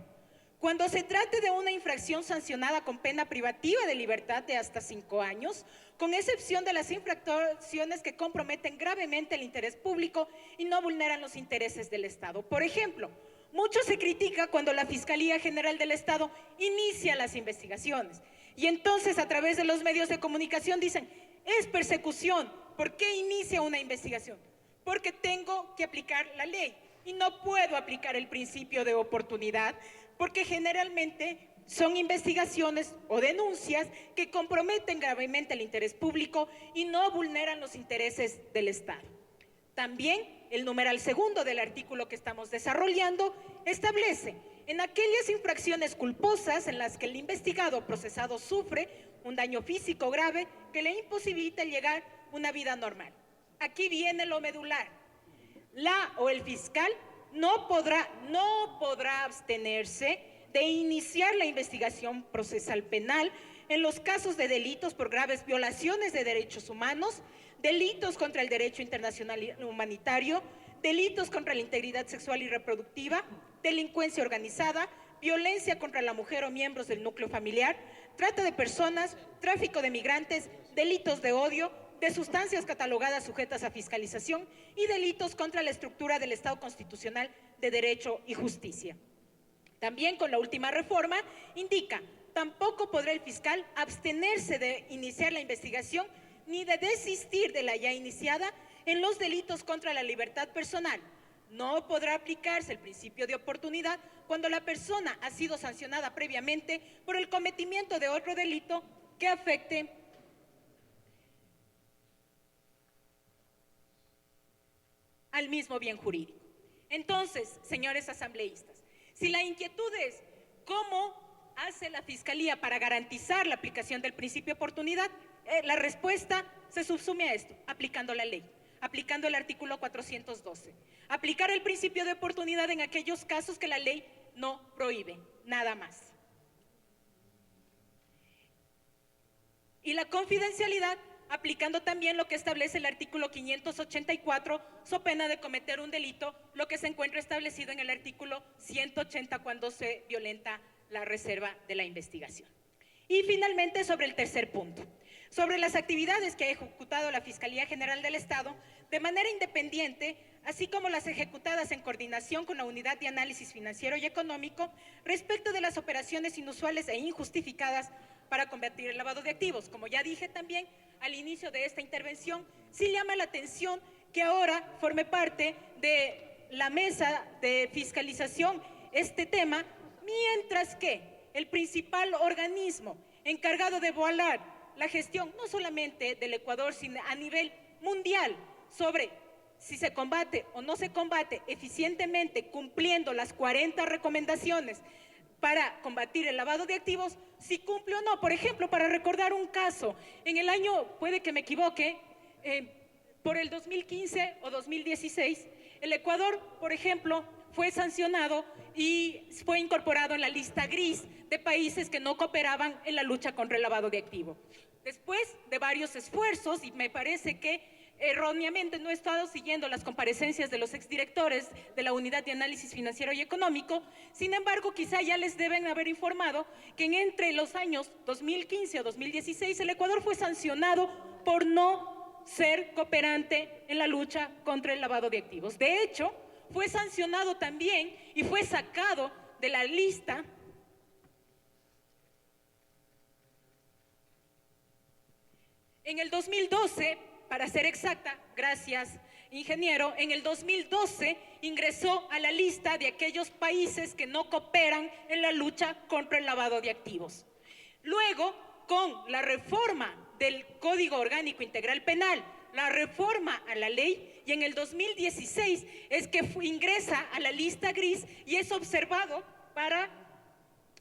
cuando se trate de una infracción sancionada con pena privativa de libertad de hasta 5 años, con excepción de las infracciones que comprometen gravemente el interés público y no vulneran los intereses del Estado. Por ejemplo, mucho se critica cuando la Fiscalía General del Estado inicia las investigaciones y entonces a través de los medios de comunicación dicen, es persecución, ¿por qué inicia una investigación? Porque tengo que aplicar la ley y no puedo aplicar el principio de oportunidad porque generalmente son investigaciones o denuncias que comprometen gravemente el interés público y no vulneran los intereses del Estado. También el numeral segundo del artículo que estamos desarrollando establece en aquellas infracciones culposas en las que el investigado o procesado sufre un daño físico grave que le imposibilita llegar una vida normal. Aquí viene lo medular. La o el fiscal no podrá abstenerse de iniciar la investigación procesal penal en los casos de delitos por graves violaciones de derechos humanos, delitos contra el derecho internacional humanitario, delitos contra la integridad sexual y reproductiva, delincuencia organizada, violencia contra la mujer o miembros del núcleo familiar, trata de personas, tráfico de migrantes, delitos de odio, de sustancias catalogadas sujetas a fiscalización y delitos contra la estructura del Estado constitucional de derecho y justicia. También con la última reforma indica, tampoco podrá el fiscal abstenerse de iniciar la investigación ni de desistir de la ya iniciada en los delitos contra la libertad personal. No podrá aplicarse el principio de oportunidad cuando la persona ha sido sancionada previamente por el cometimiento de otro delito que afecte al mismo bien jurídico. Entonces, señores asambleístas, si la inquietud es cómo hace la Fiscalía para garantizar la aplicación del principio de oportunidad, la respuesta se subsume a esto, aplicando la ley, aplicando el artículo 412. Aplicar el principio de oportunidad en aquellos casos que la ley no prohíbe, nada más. Y la confidencialidad, aplicando también lo que establece el artículo 584, so pena de cometer un delito, lo que se encuentra establecido en el artículo 180 cuando se violenta la reserva de la investigación. Y finalmente, sobre el tercer punto, sobre las actividades que ha ejecutado la Fiscalía General del Estado de manera independiente, así como las ejecutadas en coordinación con la Unidad de Análisis Financiero y Económico respecto de las operaciones inusuales e injustificadas para combatir el lavado de activos. Como ya dije también al inicio de esta intervención, sí llama la atención que ahora forme parte de la mesa de fiscalización este tema, mientras que el principal organismo encargado de evaluar la gestión, no solamente del Ecuador, sino a nivel mundial, sobre si se combate o no se combate eficientemente cumpliendo las 40 recomendaciones para combatir el lavado de activos, si cumple o no. Por ejemplo, para recordar un caso, en el año, puede que me equivoque, por el 2015 o 2016, el Ecuador, por ejemplo, fue sancionado y fue incorporado en la lista gris de países que no cooperaban en la lucha contra el lavado de activos. Después de varios esfuerzos, y me parece que erróneamente no he estado siguiendo las comparecencias de los exdirectores de la Unidad de Análisis Financiero y Económico, sin embargo, quizá ya les deben haber informado que entre los años 2015 o 2016 el Ecuador fue sancionado por no ser cooperante en la lucha contra el lavado de activos. De hecho, fue sancionado también y fue sacado de la lista En el 2012, para ser exacta, gracias ingeniero, en el 2012 ingresó a la lista de aquellos países que no cooperan en la lucha contra el lavado de activos. Luego, con la reforma del Código Orgánico Integral Penal, la reforma a la ley, y en el 2016 es que ingresa a la lista gris y es observado para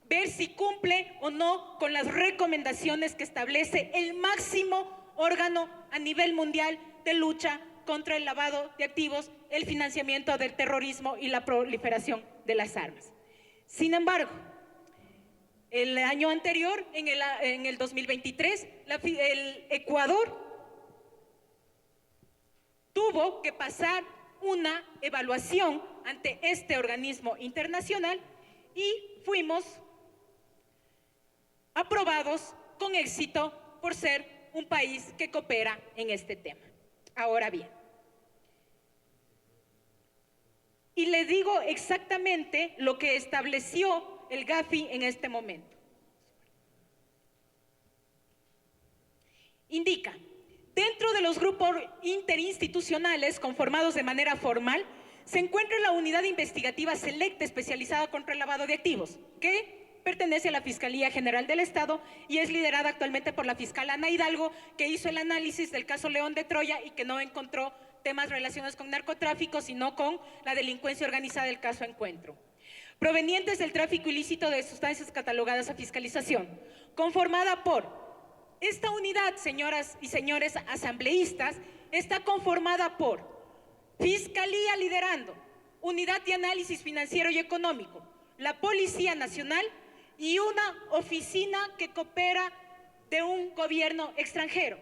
ver si cumple o no con las recomendaciones que establece el máximo órgano a nivel mundial de lucha contra el lavado de activos, el financiamiento del terrorismo y la proliferación de las armas. Sin embargo, el año anterior, en el 2023, el Ecuador tuvo que pasar una evaluación ante este organismo internacional y fuimos aprobados con éxito por ser un país que coopera en este tema. Ahora bien, y le digo exactamente lo que estableció el Gafi en este momento. Indica, dentro de los grupos interinstitucionales conformados de manera formal, se encuentra la Unidad Investigativa Selecta Especializada contra el Lavado de Activos, que pertenece a la Fiscalía General del Estado y es liderada actualmente por la fiscal Ana Hidalgo, que hizo el análisis del caso León de Troya y que no encontró temas relacionados con narcotráfico, sino con la delincuencia organizada del caso Encuentro, provenientes del tráfico ilícito de sustancias catalogadas a fiscalización, conformada por esta unidad, señoras y señores asambleístas, está conformada por Fiscalía liderando, Unidad de Análisis Financiero y Económico, la Policía Nacional y una oficina que coopera de un gobierno extranjero,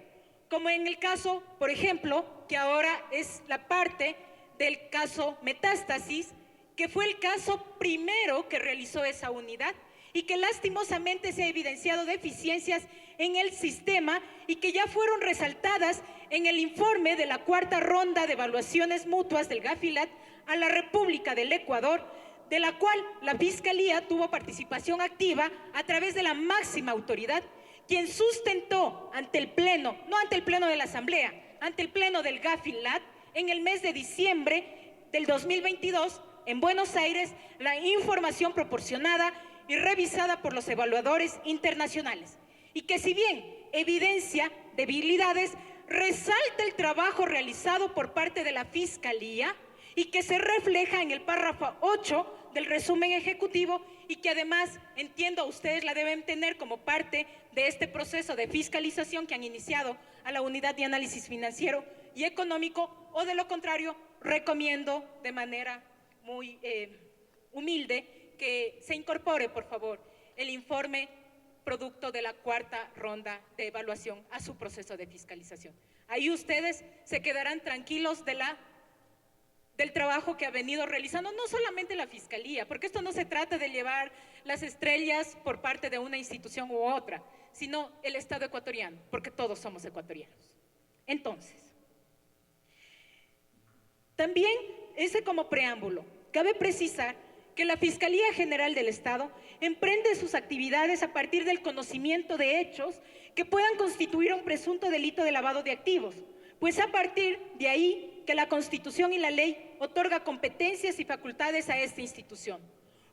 como en el caso, por ejemplo, que ahora es la parte del caso Metástasis, que fue el caso primero que realizó esa unidad y que lastimosamente se ha evidenciado deficiencias en el sistema y que ya fueron resaltadas en el informe de la cuarta ronda de evaluaciones mutuas del Gafilat a la República del Ecuador, de la cual la Fiscalía tuvo participación activa a través de la máxima autoridad, quien sustentó ante el Pleno, no ante el Pleno de la Asamblea, ante el Pleno del Gafilat, en el mes de diciembre del 2022, en Buenos Aires, la información proporcionada y revisada por los evaluadores internacionales, y que si bien evidencia debilidades, resalta el trabajo realizado por parte de la Fiscalía y que se refleja en el párrafo 8 del resumen ejecutivo y que además, entiendo, ustedes la deben tener como parte de este proceso de fiscalización que han iniciado a la Unidad de Análisis Financiero y Económico, o de lo contrario, recomiendo de manera muy humilde que se incorpore, por favor, el informe producto de la cuarta ronda de evaluación a su proceso de fiscalización. Ahí ustedes se quedarán tranquilos del trabajo que ha venido realizando, no solamente la Fiscalía, porque esto no se trata de llevar las estrellas por parte de una institución u otra, sino el Estado ecuatoriano, porque todos somos ecuatorianos. Entonces, también, ese como preámbulo, cabe precisar que la Fiscalía General del Estado emprende sus actividades a partir del conocimiento de hechos que puedan constituir un presunto delito de lavado de activos, pues a partir de ahí que la Constitución y la ley otorga competencias y facultades a esta institución.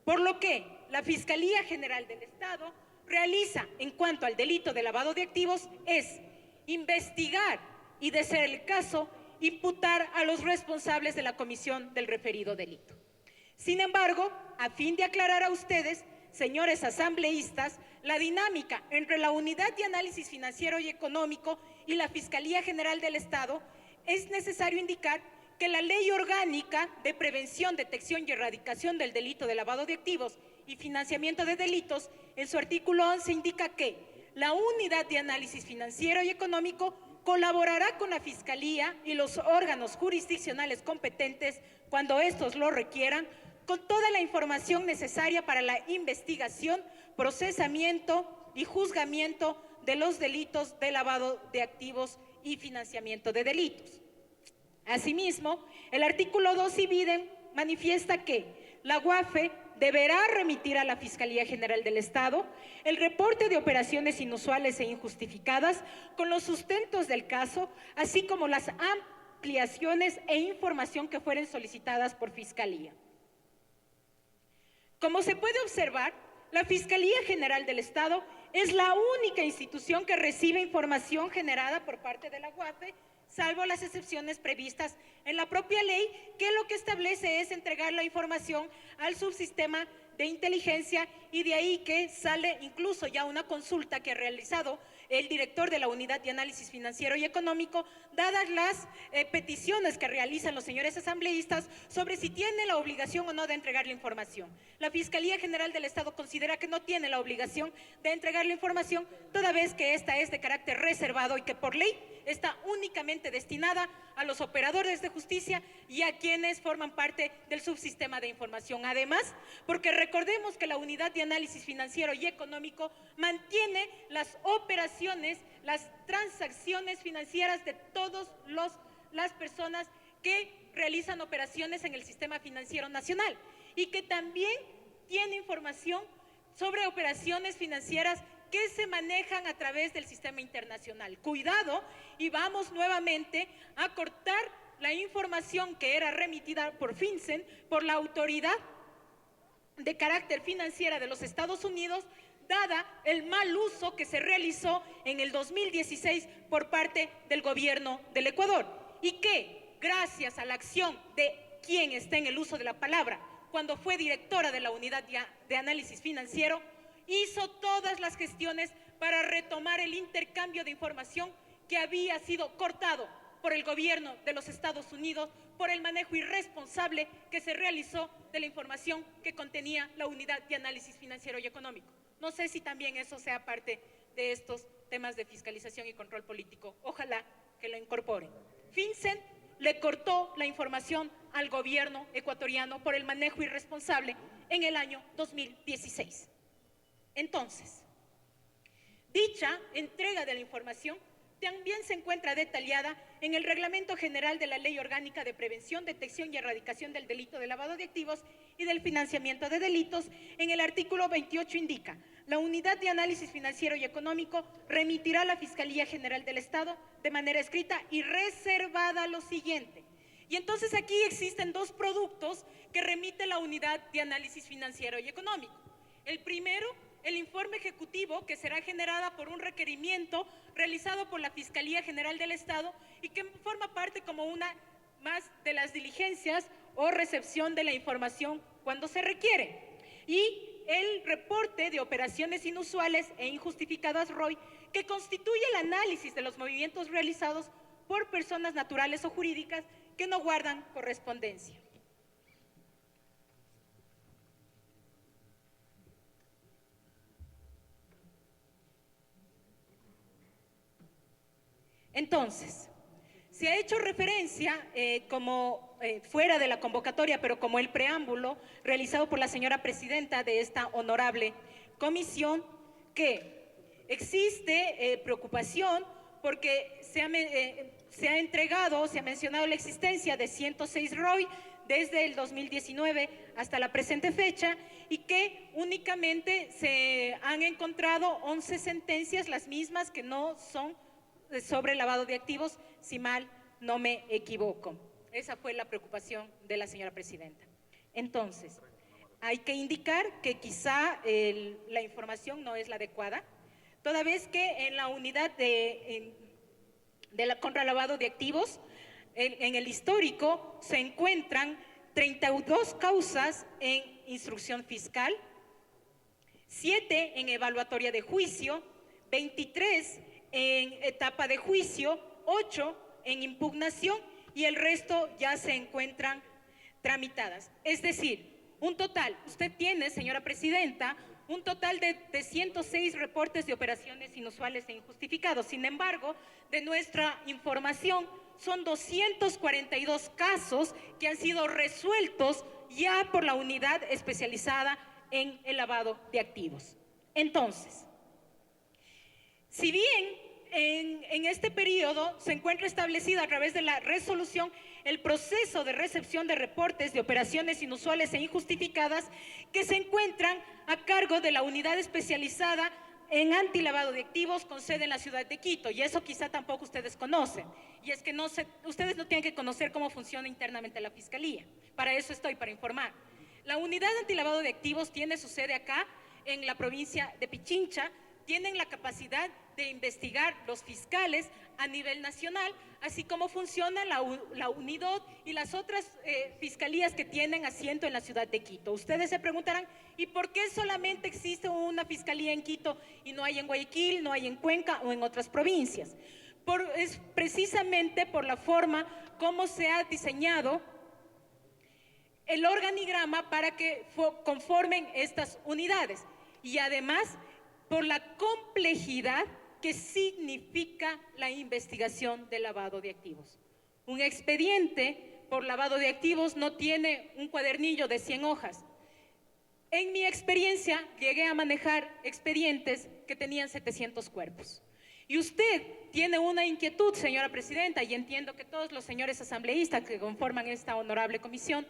Por lo que la Fiscalía General del Estado realiza en cuanto al delito de lavado de activos es investigar y, de ser el caso, imputar a los responsables de la comisión del referido delito. Sin embargo, a fin de aclarar a ustedes, señores asambleístas, la dinámica entre la Unidad de Análisis Financiero y Económico y la Fiscalía General del Estado, es necesario indicar que la Ley Orgánica de Prevención, Detección y Erradicación del Delito de Lavado de Activos y Financiamiento de Delitos, en su artículo 11 indica que la Unidad de Análisis Financiero y Económico colaborará con la Fiscalía y los órganos jurisdiccionales competentes cuando estos lo requieran, con toda la información necesaria para la investigación, procesamiento y juzgamiento de los delitos de lavado de activos y financiamiento de delitos. Asimismo, el artículo 2 bis manifiesta que la UAFE deberá remitir a la Fiscalía General del Estado el reporte de operaciones inusuales e injustificadas con los sustentos del caso, así como las ampliaciones e información que fueren solicitadas por Fiscalía. Como se puede observar, la Fiscalía General del Estado es la única institución que recibe información generada por parte de la UAFE, salvo las excepciones previstas en la propia ley, que lo que establece es entregar la información al subsistema de inteligencia, y de ahí que sale incluso ya una consulta que ha realizado el director de la Unidad de Análisis Financiero y Económico, dadas las peticiones que realizan los señores asambleístas sobre si tiene la obligación o no de entregar la información. La Fiscalía General del Estado considera que no tiene la obligación de entregar la información, toda vez que esta es de carácter reservado y que por ley está únicamente destinada a los operadores de justicia y a quienes forman parte del subsistema de información. Además, porque recordemos que la Unidad de Análisis Financiero y Económico mantiene las operaciones, las transacciones financieras de todas las personas que realizan operaciones en el sistema financiero nacional, y que también tiene información sobre operaciones financieras que se manejan a través del sistema internacional. Cuidado, y vamos nuevamente a cortar la información que era remitida por FinCEN, por la Autoridad de Carácter Financiera de los Estados Unidos, dada el mal uso que se realizó en el 2016 por parte del gobierno del Ecuador, y que gracias a la acción de quien está en el uso de la palabra, cuando fue directora de la Unidad de Análisis Financiero, hizo todas las gestiones para retomar el intercambio de información que había sido cortado por el gobierno de los Estados Unidos por el manejo irresponsable que se realizó de la información que contenía la Unidad de Análisis Financiero y Económico. No sé si también eso sea parte de estos temas de fiscalización y control político. Ojalá que lo incorporen. FinCEN le cortó la información al gobierno ecuatoriano por el manejo irresponsable en el año 2016. Entonces, dicha entrega de la información también se encuentra detallada en el Reglamento General de la Ley Orgánica de Prevención, Detección y Erradicación del Delito de Lavado de Activos y del Financiamiento de Delitos. En el artículo 28 indica: la Unidad de Análisis Financiero y Económico remitirá a la Fiscalía General del Estado de manera escrita y reservada lo siguiente. Y entonces aquí existen dos productos que remite la Unidad de Análisis Financiero y Económico. El primero, el informe ejecutivo, que será generada por un requerimiento realizado por la Fiscalía General del Estado y que forma parte como una más de las diligencias o recepción de la información cuando se requiere. Y el reporte de operaciones inusuales e injustificadas ROI, que constituye el análisis de los movimientos realizados por personas naturales o jurídicas que no guardan correspondencia. Entonces, se ha hecho referencia fuera de la convocatoria, pero como el preámbulo realizado por la señora presidenta de esta honorable comisión, que existe preocupación porque se ha mencionado la existencia de 106 ROI desde el 2019 hasta la presente fecha, y que únicamente se han encontrado 11 sentencias, las mismas que no son sobre lavado de activos, si mal no me equivoco. Esa fue la preocupación de la señora presidenta. Entonces, hay que indicar que quizá la información no es la adecuada, toda vez que en la unidad de la contralavado de activos, en el histórico se encuentran 32 causas en instrucción fiscal, 7 en evaluatoria de juicio, 23 en etapa de juicio, 8 en impugnación, y el resto ya se encuentran tramitadas. Es decir, un total, usted tiene, señora presidenta, un total de 106 reportes de operaciones inusuales e injustificados. Sin embargo, de nuestra información, son 242 casos que han sido resueltos ya por la unidad especializada en el lavado de activos. Entonces, si bien en este periodo se encuentra establecido a través de la resolución el proceso de recepción de reportes de operaciones inusuales e injustificadas que se encuentran a cargo de la unidad especializada en antilavado de activos con sede en la ciudad de Quito, y eso quizá tampoco ustedes conocen, y es que ustedes no tienen que conocer cómo funciona internamente la Fiscalía, para eso estoy, para informar. La unidad antilavado de activos tiene su sede acá, en la provincia de Pichincha, tienen la capacidad de investigar los fiscales a nivel nacional, así como funciona la UNIDOT y las otras fiscalías que tienen asiento en la ciudad de Quito. Ustedes se preguntarán, ¿y por qué solamente existe una fiscalía en Quito y no hay en Guayaquil, no hay en Cuenca o en otras provincias? Es precisamente por la forma como se ha diseñado el organigrama para que conformen estas unidades, y además por la complejidad que significa la investigación de lavado de activos. Un expediente por lavado de activos no tiene un cuadernillo de 100 hojas. En mi experiencia llegué a manejar expedientes que tenían 700 cuerpos. Y usted tiene una inquietud, señora presidenta, y entiendo que todos los señores asambleístas que conforman esta honorable comisión,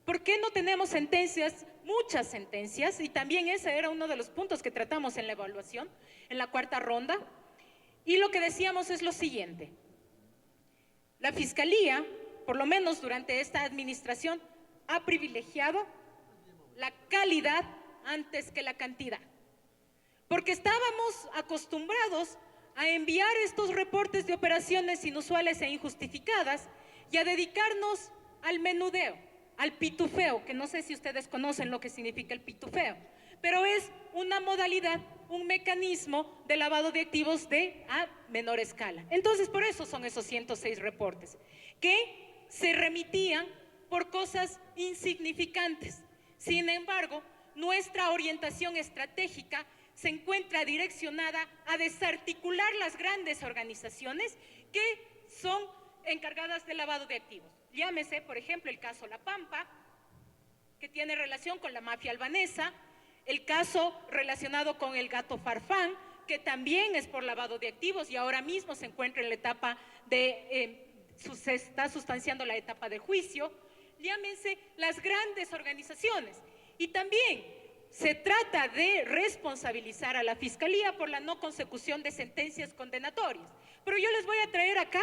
¿por qué no tenemos sentencias, muchas sentencias? Y también ese era uno de los puntos que tratamos en la evaluación, en la cuarta ronda. Y lo que decíamos es lo siguiente: la Fiscalía, por lo menos durante esta administración, ha privilegiado la calidad antes que la cantidad. Porque estábamos acostumbrados a enviar estos reportes de operaciones inusuales e injustificadas y a dedicarnos al menudeo, al pitufeo, que no sé si ustedes conocen lo que significa el pitufeo, pero es una modalidad, un mecanismo de lavado de activos a menor escala. Entonces, por eso son esos 106 reportes, que se remitían por cosas insignificantes. Sin embargo, nuestra orientación estratégica se encuentra direccionada a desarticular las grandes organizaciones que son encargadas del lavado de activos. Llámese, por ejemplo, el caso La Pampa, que tiene relación con la mafia albanesa, el caso relacionado con el gato Farfán, que también es por lavado de activos y ahora mismo se encuentra en la etapa se está sustanciando la etapa de juicio. Llámense las grandes organizaciones. Y también se trata de responsabilizar a la Fiscalía por la no consecución de sentencias condenatorias. Pero yo les voy a traer acá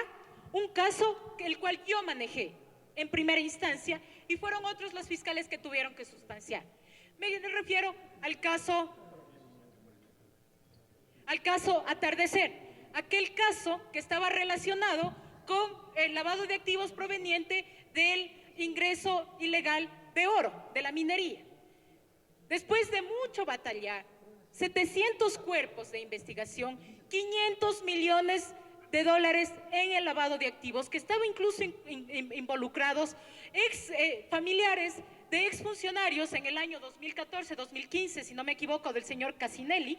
un caso el cual yo manejé en primera instancia y fueron otros los fiscales que tuvieron que sustanciar. Me refiero al caso Atardecer, aquel caso que estaba relacionado con el lavado de activos proveniente del ingreso ilegal de oro, de la minería. Después de mucho batallar, 700 cuerpos de investigación, 500 millones de dólares en el lavado de activos, que estaban incluso involucrados familiares de exfuncionarios en el año 2014-2015, si no me equivoco, del señor Casinelli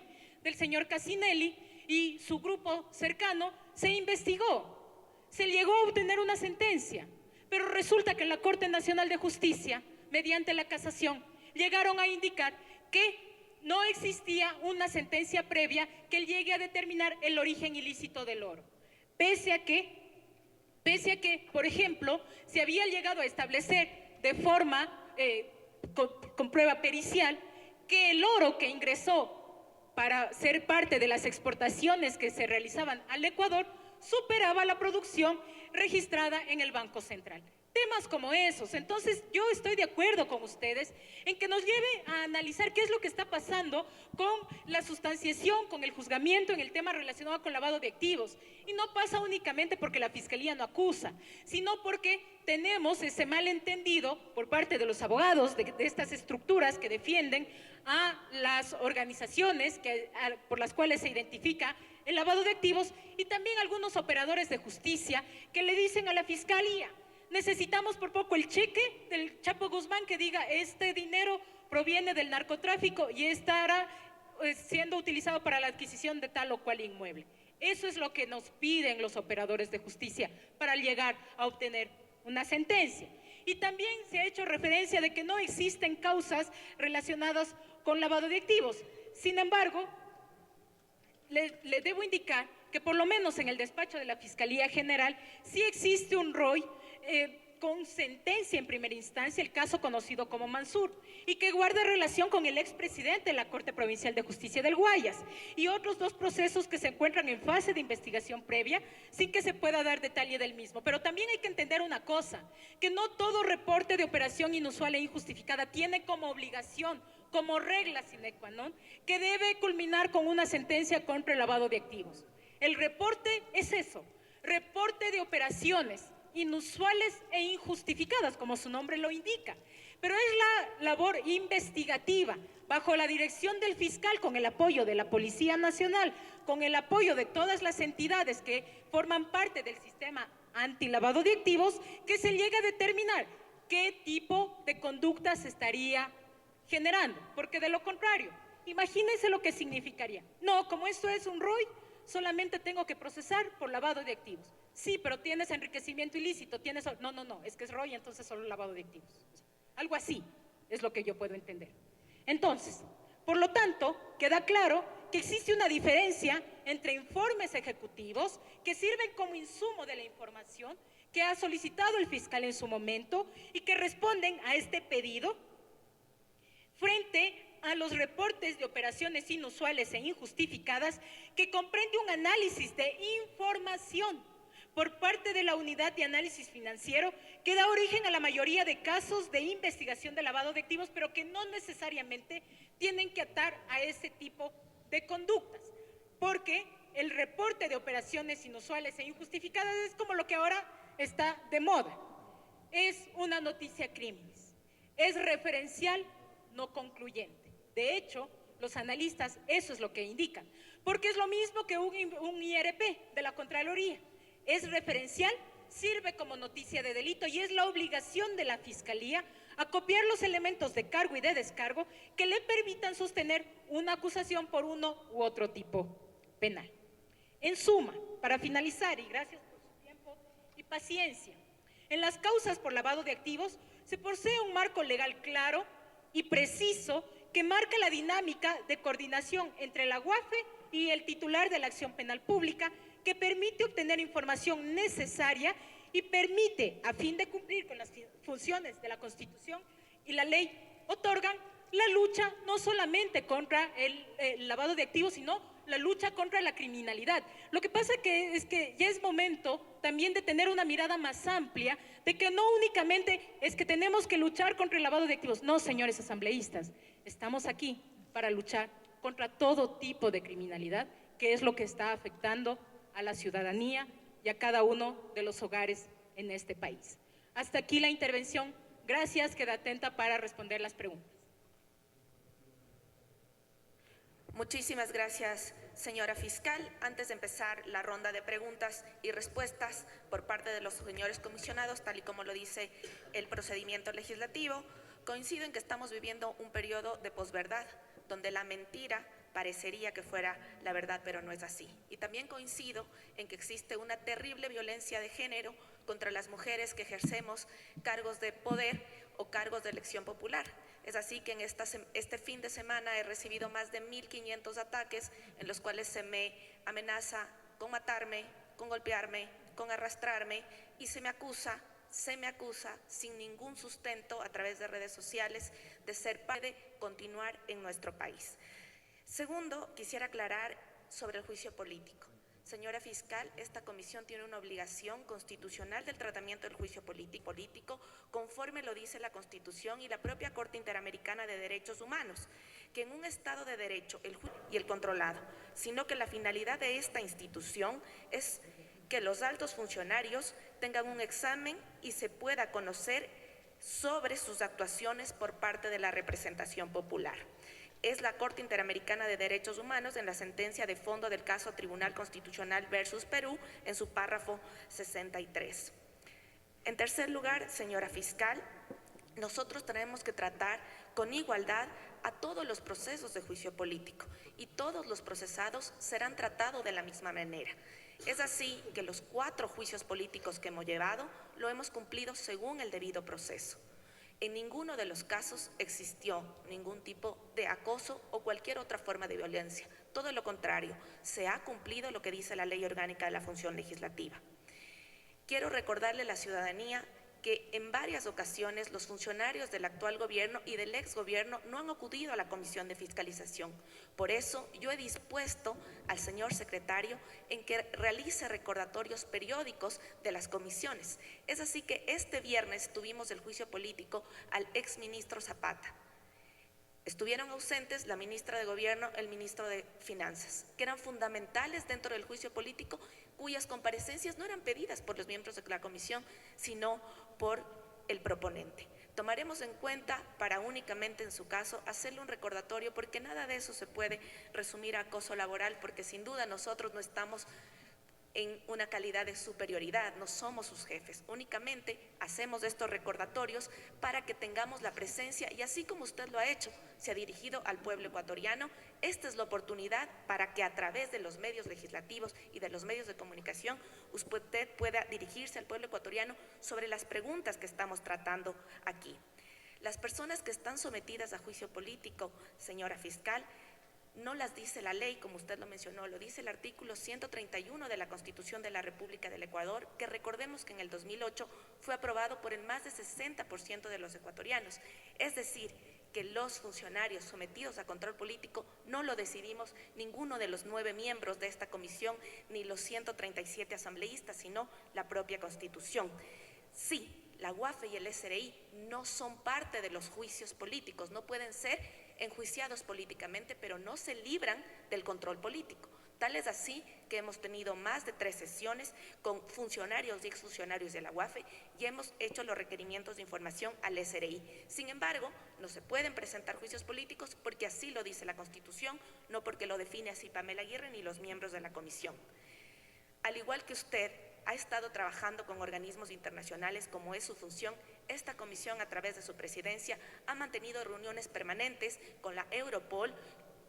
y su grupo cercano. Se investigó, se llegó a obtener una sentencia, pero resulta que en la Corte Nacional de Justicia, mediante la casación, llegaron a indicar que no existía una sentencia previa que llegue a determinar el origen ilícito del oro. Pese a que, por ejemplo, se había llegado a establecer de forma, con prueba pericial, que el oro que ingresó para ser parte de las exportaciones que se realizaban al Ecuador superaba la producción registrada en el Banco Central. Temas como esos. Entonces, yo estoy de acuerdo con ustedes en que nos lleve a analizar qué es lo que está pasando con la sustanciación, con el juzgamiento en el tema relacionado con lavado de activos. Y no pasa únicamente porque la Fiscalía no acusa, sino porque tenemos ese malentendido por parte de los abogados de estas estructuras que defienden a las organizaciones por las cuales se identifica el lavado de activos, y también algunos operadores de justicia que le dicen a la Fiscalía: necesitamos por poco el cheque del Chapo Guzmán que diga este dinero proviene del narcotráfico y estará siendo utilizado para la adquisición de tal o cual inmueble. Eso es lo que nos piden los operadores de justicia para llegar a obtener una sentencia. Y también se ha hecho referencia de que no existen causas relacionadas con lavado de activos. Sin embargo, le debo indicar que por lo menos en el despacho de la Fiscalía General sí existe un ROI con sentencia en primera instancia el caso conocido como Mansur y que guarda relación con el expresidente de la Corte Provincial de Justicia del Guayas y otros 2 procesos que se encuentran en fase de investigación previa sin que se pueda dar detalle del mismo. Pero también hay que entender una cosa, que no todo reporte de operación inusual e injustificada tiene como obligación, como regla sine qua non, que debe culminar con una sentencia contra el lavado de activos. El reporte es eso, reporte de operaciones inusuales e injustificadas, como su nombre lo indica, pero es la labor investigativa bajo la dirección del fiscal, con el apoyo de la Policía Nacional, con el apoyo de todas las entidades que forman parte del sistema antilavado de activos, que se llega a determinar qué tipo de conducta se estaría generando, porque de lo contrario, imagínense lo que significaría. No, como esto es un ROI, solamente tengo que procesar por lavado de activos. Sí, pero tienes enriquecimiento ilícito, tienes... No, es que es ROI, entonces solo lavado de activos. Algo así es lo que yo puedo entender. Entonces, por lo tanto, queda claro que existe una diferencia entre informes ejecutivos que sirven como insumo de la información que ha solicitado el fiscal en su momento y que responden a este pedido frente a los reportes de operaciones inusuales e injustificadas, que comprende un análisis de información por parte de la Unidad de Análisis Financiero que da origen a la mayoría de casos de investigación de lavado de activos, pero que no necesariamente tienen que atar a ese tipo de conductas, porque el reporte de operaciones inusuales e injustificadas es como lo que ahora está de moda. Es una noticia criminis, es referencial, no concluyente. De hecho, los analistas eso es lo que indican, porque es lo mismo que un IRP de la Contraloría. Es referencial, sirve como noticia de delito y es la obligación de la Fiscalía acopiar los elementos de cargo y de descargo que le permitan sostener una acusación por uno u otro tipo penal. En suma, para finalizar, y gracias por su tiempo y paciencia, en las causas por lavado de activos se posee un marco legal claro y preciso que marca la dinámica de coordinación entre la UAFE y el titular de la acción penal pública, que permite obtener información necesaria y permite, a fin de cumplir con las funciones de la Constitución y la ley, otorgan la lucha no solamente contra el lavado de activos, sino la lucha contra la criminalidad. Lo que pasa es que ya es momento también de tener una mirada más amplia, de que no únicamente es que tenemos que luchar contra el lavado de activos. No, señores asambleístas, estamos aquí para luchar contra todo tipo de criminalidad, que es lo que está afectando a la ciudadanía y a cada uno de los hogares en este país. Hasta aquí la intervención. Gracias, queda atenta para responder las preguntas. Muchísimas gracias, señora fiscal. Antes de empezar la ronda de preguntas y respuestas por parte de los señores comisionados, tal y como lo dice el procedimiento legislativo, coincido en que estamos viviendo un periodo de posverdad, donde la mentira parecería que fuera la verdad, pero no es así. Y también coincido en que existe una terrible violencia de género contra las mujeres que ejercemos cargos de poder o cargos de elección popular. Es así que en este fin de semana he recibido más de 1.500 ataques en los cuales se me amenaza con matarme, con golpearme, con arrastrarme y se me acusa sin ningún sustento a través de redes sociales de ser parte de continuar en nuestro país. Segundo, quisiera aclarar sobre el juicio político. Señora fiscal, esta comisión tiene una obligación constitucional del tratamiento del juicio político, conforme lo dice la Constitución y la propia Corte Interamericana de Derechos Humanos, que en un Estado de Derecho el juez y el controlado, sino que la finalidad de esta institución es que los altos funcionarios tengan un examen y se pueda conocer sobre sus actuaciones por parte de la representación popular. Es la Corte Interamericana de Derechos Humanos en la sentencia de fondo del caso Tribunal Constitucional versus Perú en su párrafo 63. En tercer lugar, señora fiscal, nosotros tenemos que tratar con igualdad a todos los procesos de juicio político y todos los procesados serán tratados de la misma manera. Es así que los 4 juicios políticos que hemos llevado lo hemos cumplido según el debido proceso. En ninguno de los casos existió ningún tipo de acoso o cualquier otra forma de violencia. Todo lo contrario, se ha cumplido lo que dice la Ley Orgánica de la Función Legislativa. Quiero recordarle a la ciudadanía que en varias ocasiones los funcionarios del actual gobierno y del exgobierno no han acudido a la Comisión de Fiscalización. Por eso yo he dispuesto al señor secretario en que realice recordatorios periódicos de las comisiones. Es así que este viernes tuvimos el juicio político al exministro Zapata. Estuvieron ausentes la ministra de Gobierno, el ministro de Finanzas, que eran fundamentales dentro del juicio político, cuyas comparecencias no eran pedidas por los miembros de la comisión, sino por el proponente. Tomaremos en cuenta para únicamente en su caso hacerle un recordatorio, porque nada de eso se puede resumir a acoso laboral, porque sin duda nosotros no estamos en una calidad de superioridad, no somos sus jefes, únicamente hacemos estos recordatorios para que tengamos la presencia y así como usted lo ha hecho, se ha dirigido al pueblo ecuatoriano. Esta es la oportunidad para que a través de los medios legislativos y de los medios de comunicación usted pueda dirigirse al pueblo ecuatoriano sobre las preguntas que estamos tratando aquí. Las personas que están sometidas a juicio político, señora fiscal, no las dice la ley, como usted lo mencionó, lo dice el artículo 131 de la Constitución de la República del Ecuador, que recordemos que en el 2008 fue aprobado por el más de 60% de los ecuatorianos. Es decir, que los funcionarios sometidos a control político no lo decidimos ninguno de los 9 miembros de esta comisión, ni los 137 asambleístas, sino la propia Constitución. Sí, la UAFE y el SRI no son parte de los juicios políticos, no pueden ser enjuiciados políticamente, pero no se libran del control político. Tal es así que hemos tenido más de 3 sesiones con funcionarios y exfuncionarios de la UAFE y hemos hecho los requerimientos de información al SRI. Sin embargo, no se pueden presentar juicios políticos porque así lo dice la Constitución, no porque lo define así Pamela Aguirre ni los miembros de la comisión. Al igual que usted ha estado trabajando con organismos internacionales como es su función, esta comisión a través de su presidencia ha mantenido reuniones permanentes con la Europol.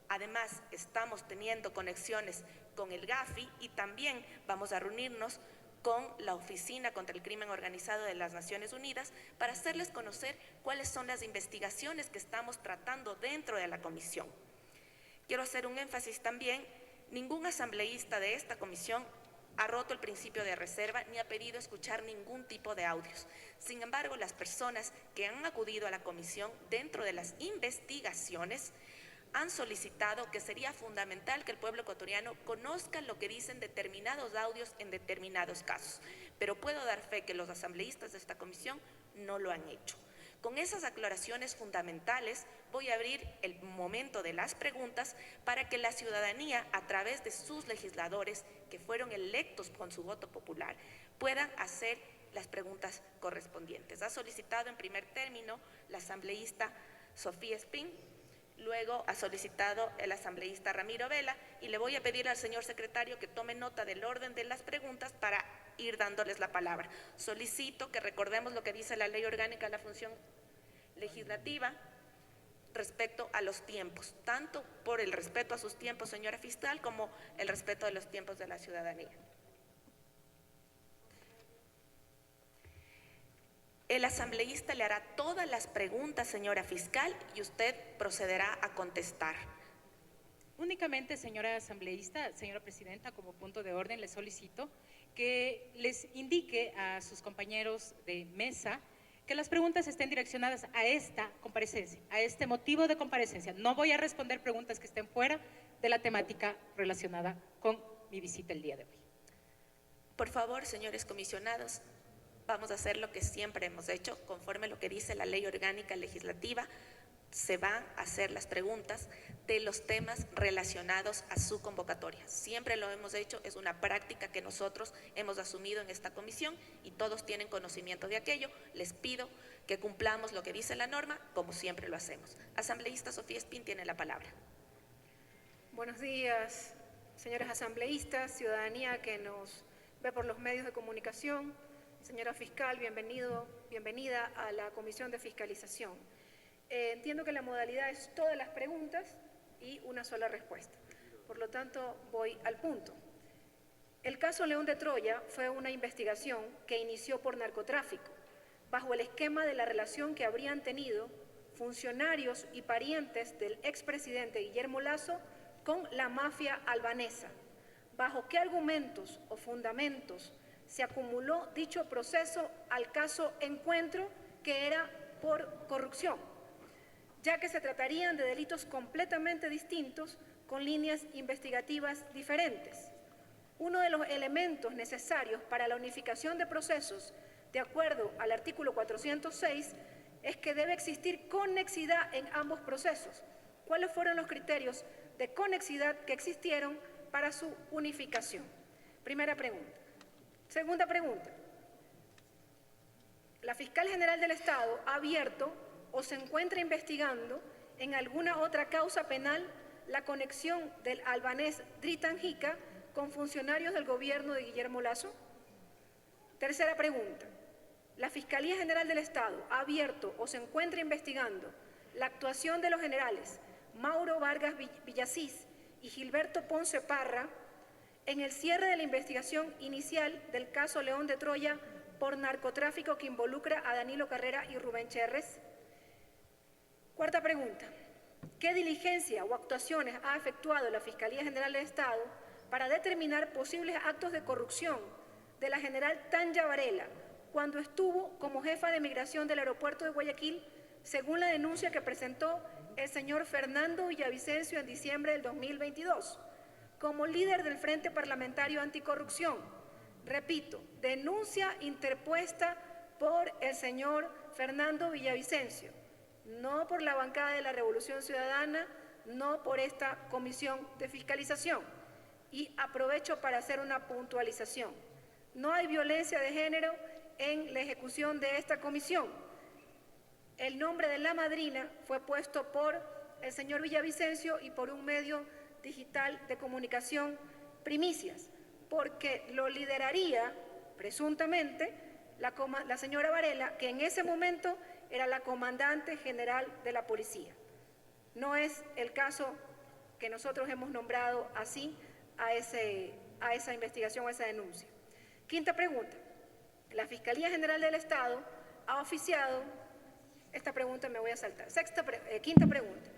Además, estamos teniendo conexiones con el GAFI y también vamos a reunirnos con la Oficina contra el Crimen Organizado de las Naciones Unidas para hacerles conocer cuáles son las investigaciones que estamos tratando dentro de la comisión. Quiero hacer un énfasis también, ningún asambleísta de esta comisión ha roto el principio de reserva ni ha pedido escuchar ningún tipo de audios. Sin embargo, las personas que han acudido a la comisión dentro de las investigaciones han solicitado que sería fundamental que el pueblo ecuatoriano conozca lo que dicen determinados audios en determinados casos. Pero puedo dar fe que los asambleístas de esta comisión no lo han hecho. Con esas aclaraciones fundamentales voy a abrir el momento de las preguntas para que la ciudadanía, a través de sus legisladores que fueron electos con su voto popular, puedan hacer las preguntas correspondientes. Ha solicitado en primer término la asambleísta Sofía Espín, luego ha solicitado el asambleísta Ramiro Vela y le voy a pedir al señor secretario que tome nota del orden de las preguntas para ir dándoles la palabra. Solicito que recordemos lo que dice la Ley Orgánica de la Función Legislativa respecto a los tiempos, tanto por el respeto a sus tiempos, señora fiscal, como el respeto de los tiempos de la ciudadanía. El asambleísta le hará todas las preguntas, señora fiscal, y usted procederá a contestar. Únicamente, señora asambleísta, señora presidenta, como punto de orden, le solicito que les indique a sus compañeros de mesa que las preguntas estén direccionadas a esta comparecencia, a este motivo de comparecencia. No voy a responder preguntas que estén fuera de la temática relacionada con mi visita el día de hoy. Por favor, señores comisionados, vamos a hacer lo que siempre hemos hecho, conforme a lo que dice la Ley Orgánica Legislativa. Se van a hacer las preguntas de los temas relacionados a su convocatoria. Siempre lo hemos hecho, es una práctica que nosotros hemos asumido en esta comisión y todos tienen conocimiento de aquello. Les pido que cumplamos lo que dice la norma, como siempre lo hacemos. Asambleísta Sofía Espín tiene la palabra. Buenos días, señores asambleístas, ciudadanía que nos ve por los medios de comunicación. Señora fiscal, bienvenida a la Comisión de Fiscalización. Entiendo que la modalidad es todas las preguntas y una sola respuesta. Por lo tanto, voy al punto. El caso León de Troya fue una investigación que inició por narcotráfico, bajo el esquema de la relación que habrían tenido funcionarios y parientes del expresidente Guillermo Lasso con la mafia albanesa. ¿Bajo qué argumentos o fundamentos se acumuló dicho proceso al caso Encuentro, que era por corrupción, ya que se tratarían de delitos completamente distintos con líneas investigativas diferentes. Uno de los elementos necesarios para la unificación de procesos, de acuerdo al artículo 406, es que debe existir conexidad en ambos procesos. ¿Cuáles fueron los criterios de conexidad que existieron para su unificación? Primera pregunta. Segunda pregunta. ¿La Fiscal General del Estado ha abierto o se encuentra investigando en alguna otra causa penal la conexión del albanés Dritan Jica con funcionarios del gobierno de Guillermo Lasso? Tercera pregunta. ¿La Fiscalía General del Estado ha abierto o se encuentra investigando la actuación de los generales Mauro Vargas Villasís y Gilberto Ponce Parra en el cierre de la investigación inicial del caso León de Troya por narcotráfico que involucra a Danilo Carrera y Rubén Cherres? Cuarta pregunta. ¿Qué diligencia o actuaciones ha efectuado la Fiscalía General del Estado para determinar posibles actos de corrupción de la general Tanya Varela cuando estuvo como jefa de migración del aeropuerto de Guayaquil, según la denuncia que presentó el señor Fernando Villavicencio en diciembre del 2022, como líder del Frente Parlamentario Anticorrupción? Repito, denuncia interpuesta por el señor Fernando Villavicencio, no por la bancada de la Revolución Ciudadana, no por esta comisión de fiscalización. Y aprovecho para hacer una puntualización. No hay violencia de género en la ejecución de esta comisión. El nombre de la madrina fue puesto por el señor Villavicencio y por un medio digital de comunicación, Primicias, porque lo lideraría, presuntamente, la señora Varela, que en ese momento era la comandante general de la policía. No es el caso que nosotros hemos nombrado así a esa investigación, a esa denuncia. Quinta pregunta. La Fiscalía General del Estado ha oficiado, esta pregunta me voy a saltar, quinta pregunta.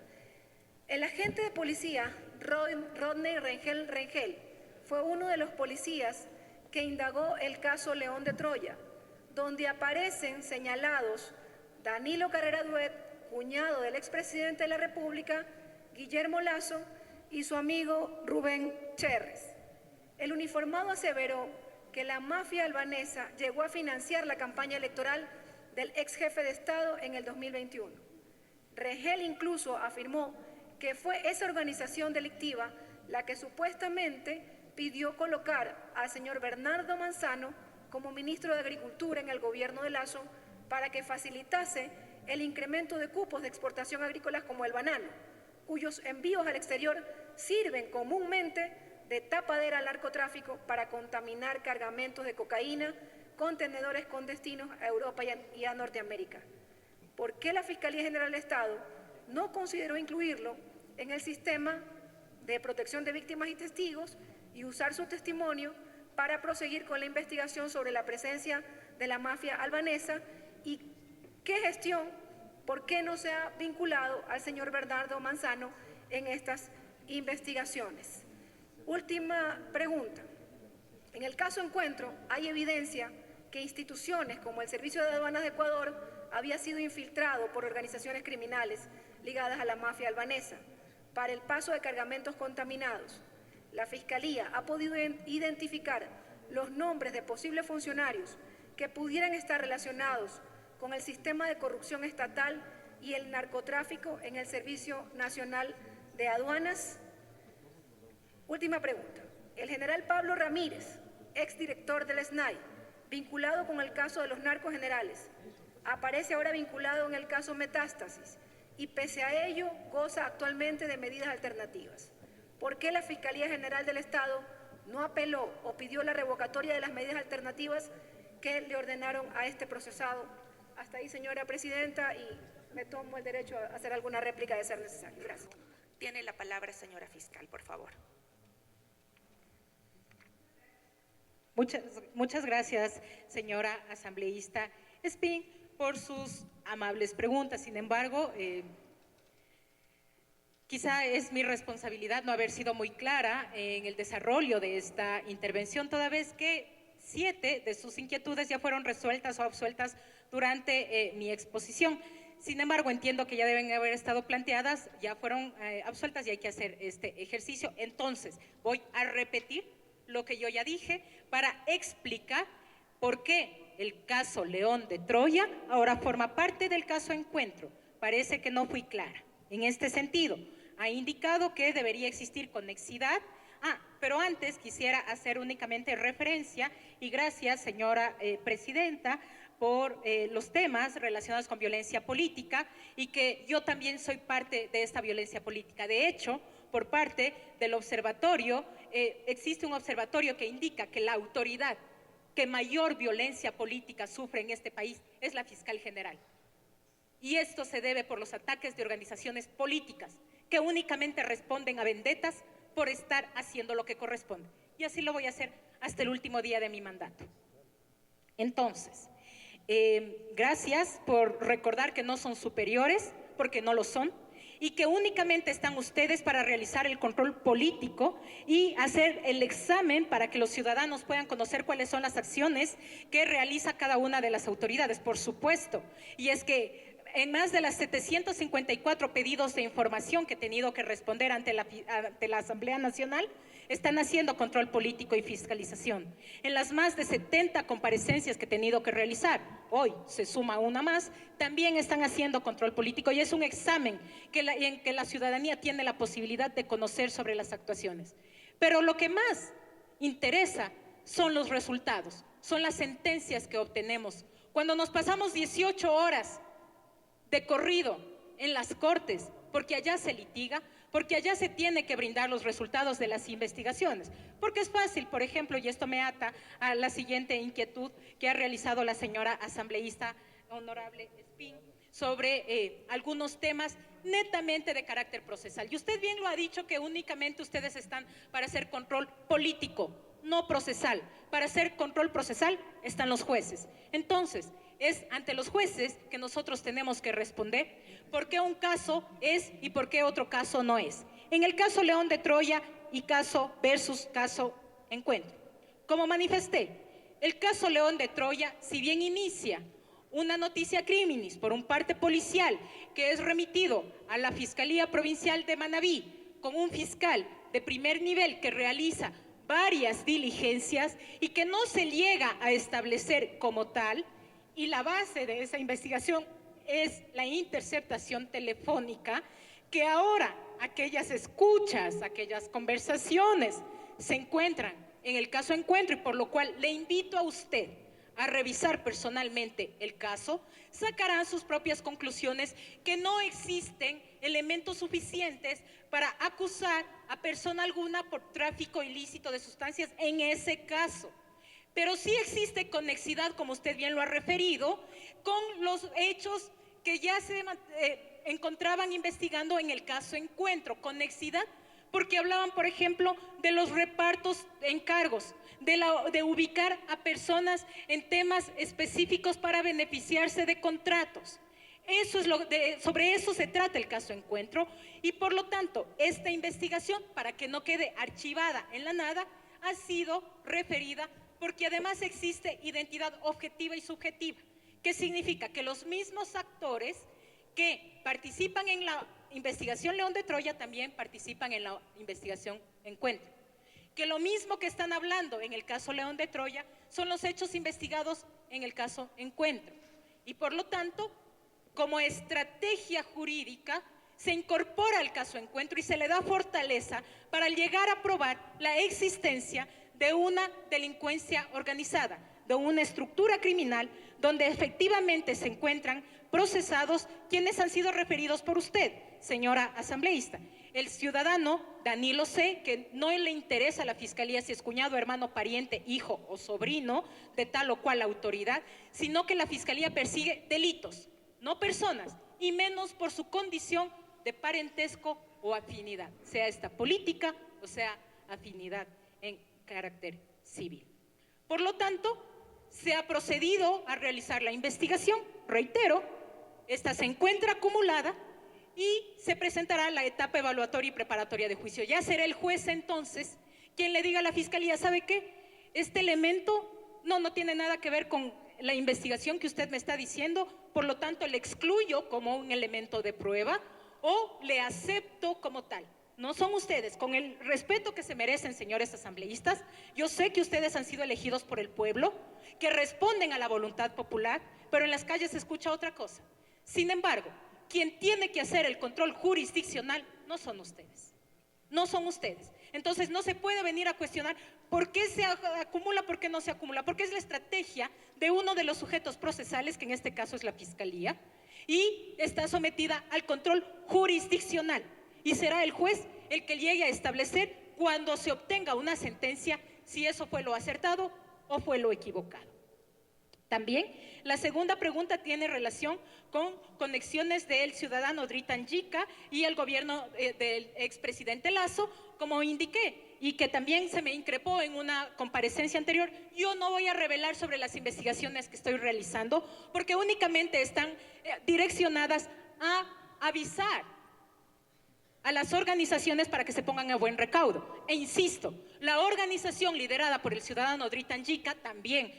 El agente de policía Rodney Rengel fue uno de los policías que indagó el caso León de Troya, donde aparecen señalados Danilo Carrera Duet, cuñado del expresidente de la República, Guillermo Lasso, y su amigo Rubén Cherres. El uniformado aseveró que la mafia albanesa llegó a financiar la campaña electoral del ex jefe de Estado en el 2021. Rengel incluso afirmó que fue esa organización delictiva la que supuestamente pidió colocar al señor Bernardo Manzano como ministro de Agricultura en el gobierno de Lasso para que facilitase el incremento de cupos de exportación agrícolas como el banano, cuyos envíos al exterior sirven comúnmente de tapadera al narcotráfico para contaminar cargamentos de cocaína, contenedores con destinos a Europa y a Norteamérica. ¿Por qué la Fiscalía General del Estado no consideró incluirlo en el sistema de protección de víctimas y testigos y usar su testimonio para proseguir con la investigación sobre la presencia de la mafia albanesa? ¿Y qué gestión, por qué no se ha vinculado al señor Bernardo Manzano en estas investigaciones? Última pregunta. En el caso Encuentro hay evidencia que instituciones como el Servicio de Aduanas de Ecuador había sido infiltrado por organizaciones criminales ligadas a la mafia albanesa para el paso de cargamentos contaminados. La Fiscalía ha podido identificar los nombres de posibles funcionarios que pudieran estar relacionados con el sistema de corrupción estatal y el narcotráfico en el Servicio Nacional de Aduanas. Última pregunta. El general Pablo Ramírez, exdirector del SNAI, vinculado con el caso de los narcos generales, aparece ahora vinculado en el caso Metástasis y pese a ello goza actualmente de medidas alternativas. ¿Por qué la Fiscalía General del Estado no apeló o pidió la revocatoria de las medidas alternativas que le ordenaron a este procesado? Hasta ahí, señora presidenta, y me tomo el derecho a hacer alguna réplica de ser necesario. Gracias. Tiene la palabra, señora fiscal, por favor. Muchas gracias, señora asambleísta Espín, por sus amables preguntas. Sin embargo, quizá es mi responsabilidad no haber sido muy clara en el desarrollo de esta intervención, toda vez que 7 de sus inquietudes ya fueron resueltas o absueltas durante mi exposición. Sin embargo, entiendo que ya deben haber estado planteadas, ya fueron absueltas y hay que hacer este ejercicio. Entonces, voy a repetir lo que yo ya dije para explicar por qué el caso León de Troya ahora forma parte del caso Encuentro. Parece que no fui clara en este sentido. Ha indicado que debería existir conexidad. Pero antes quisiera hacer únicamente referencia, y gracias, señora presidenta, por los temas relacionados con violencia política, y que yo también soy parte de esta violencia política. De hecho, por parte del observatorio, existe un observatorio que indica que la autoridad que mayor violencia política sufre en este país es la fiscal general. Y esto se debe por los ataques de organizaciones políticas que únicamente responden a vendetas por estar haciendo lo que corresponde. Y así lo voy a hacer hasta el último día de mi mandato. Entonces, gracias por recordar que no son superiores, porque no lo son, y que únicamente están ustedes para realizar el control político y hacer el examen para que los ciudadanos puedan conocer cuáles son las acciones que realiza cada una de las autoridades, por supuesto. Y es que en más de las 754 pedidos de información que he tenido que responder ante la Asamblea Nacional, están haciendo control político y fiscalización. En las más de 70 comparecencias que he tenido que realizar, hoy se suma una más, también están haciendo control político, y es un examen en que la ciudadanía tiene la posibilidad de conocer sobre las actuaciones. Pero lo que más interesa son los resultados, son las sentencias que obtenemos. Cuando nos pasamos 18 horas de corrido en las cortes, porque allá se litiga, porque allá se tiene que brindar los resultados de las investigaciones, porque es fácil, por ejemplo, y esto me ata a la siguiente inquietud que ha realizado la señora asambleísta honorable Espín sobre algunos temas netamente de carácter procesal. Y usted bien lo ha dicho, que únicamente ustedes están para hacer control político, no procesal. Para hacer control procesal están los jueces. Entonces, es ante los jueces que nosotros tenemos que responder por qué un caso es y por qué otro caso no es. En el caso León de Troya y caso versus caso Encuentro. Como manifesté, el caso León de Troya, si bien inicia una noticia criminis por un parte policial que es remitido a la Fiscalía Provincial de Manabí con un fiscal de primer nivel que realiza varias diligencias y que no se llega a establecer como tal, y la base de esa investigación es la interceptación telefónica, que ahora aquellas escuchas, aquellas conversaciones se encuentran en el caso Encuentro, y por lo cual le invito a usted a revisar personalmente el caso, sacarán sus propias conclusiones que no existen elementos suficientes para acusar a persona alguna por tráfico ilícito de sustancias en ese caso. Pero sí existe conexidad, como usted bien lo ha referido, con los hechos que ya se encontraban investigando en el caso Encuentro. Conexidad porque hablaban, por ejemplo, de los repartos de encargos, de ubicar a personas en temas específicos para beneficiarse de contratos. Sobre eso se trata el caso Encuentro, y por lo tanto esta investigación, para que no quede archivada en la nada, ha sido referida porque además existe identidad objetiva y subjetiva, que significa que los mismos actores que participan en la investigación León de Troya también participan en la investigación Encuentro. Que lo mismo que están hablando en el caso León de Troya son los hechos investigados en el caso Encuentro. Y por lo tanto, como estrategia jurídica, se incorpora al caso Encuentro y se le da fortaleza para llegar a probar la existencia de una delincuencia organizada, de una estructura criminal donde efectivamente se encuentran procesados quienes han sido referidos por usted, señora asambleísta. El ciudadano Danilo C., que no le interesa a la fiscalía si es cuñado, hermano, pariente, hijo o sobrino de tal o cual autoridad, sino que la fiscalía persigue delitos, no personas, y menos por su condición de parentesco o afinidad, sea esta política o sea afinidad en carácter civil. Por lo tanto, se ha procedido a realizar la investigación. Reitero, esta se encuentra acumulada y se presentará la etapa evaluatoria y preparatoria de juicio. Ya será el juez entonces quien le diga a la fiscalía, ¿sabe qué? Este elemento no tiene nada que ver con la investigación que usted me está diciendo, por lo tanto le excluyo como un elemento de prueba o le acepto como tal. No son ustedes, con el respeto que se merecen, señores asambleístas, yo sé que ustedes han sido elegidos por el pueblo, que responden a la voluntad popular, pero en las calles se escucha otra cosa. Sin embargo, quien tiene que hacer el control jurisdiccional no son ustedes. No son ustedes. Entonces no se puede venir a cuestionar por qué se acumula, por qué no se acumula, porque es la estrategia de uno de los sujetos procesales, que en este caso es la Fiscalía, y está sometida al control jurisdiccional. Y será el juez el que llegue a establecer cuando se obtenga una sentencia si eso fue lo acertado o fue lo equivocado. También la segunda pregunta tiene relación con conexiones del ciudadano Dritan Yica y el gobierno del expresidente Lazo, como indiqué, y que también se me increpó en una comparecencia anterior. Yo no voy a revelar sobre las investigaciones que estoy realizando, porque únicamente están direccionadas a avisar a las organizaciones para que se pongan a buen recaudo. E insisto, la organización liderada por el ciudadano Dritan Yica también,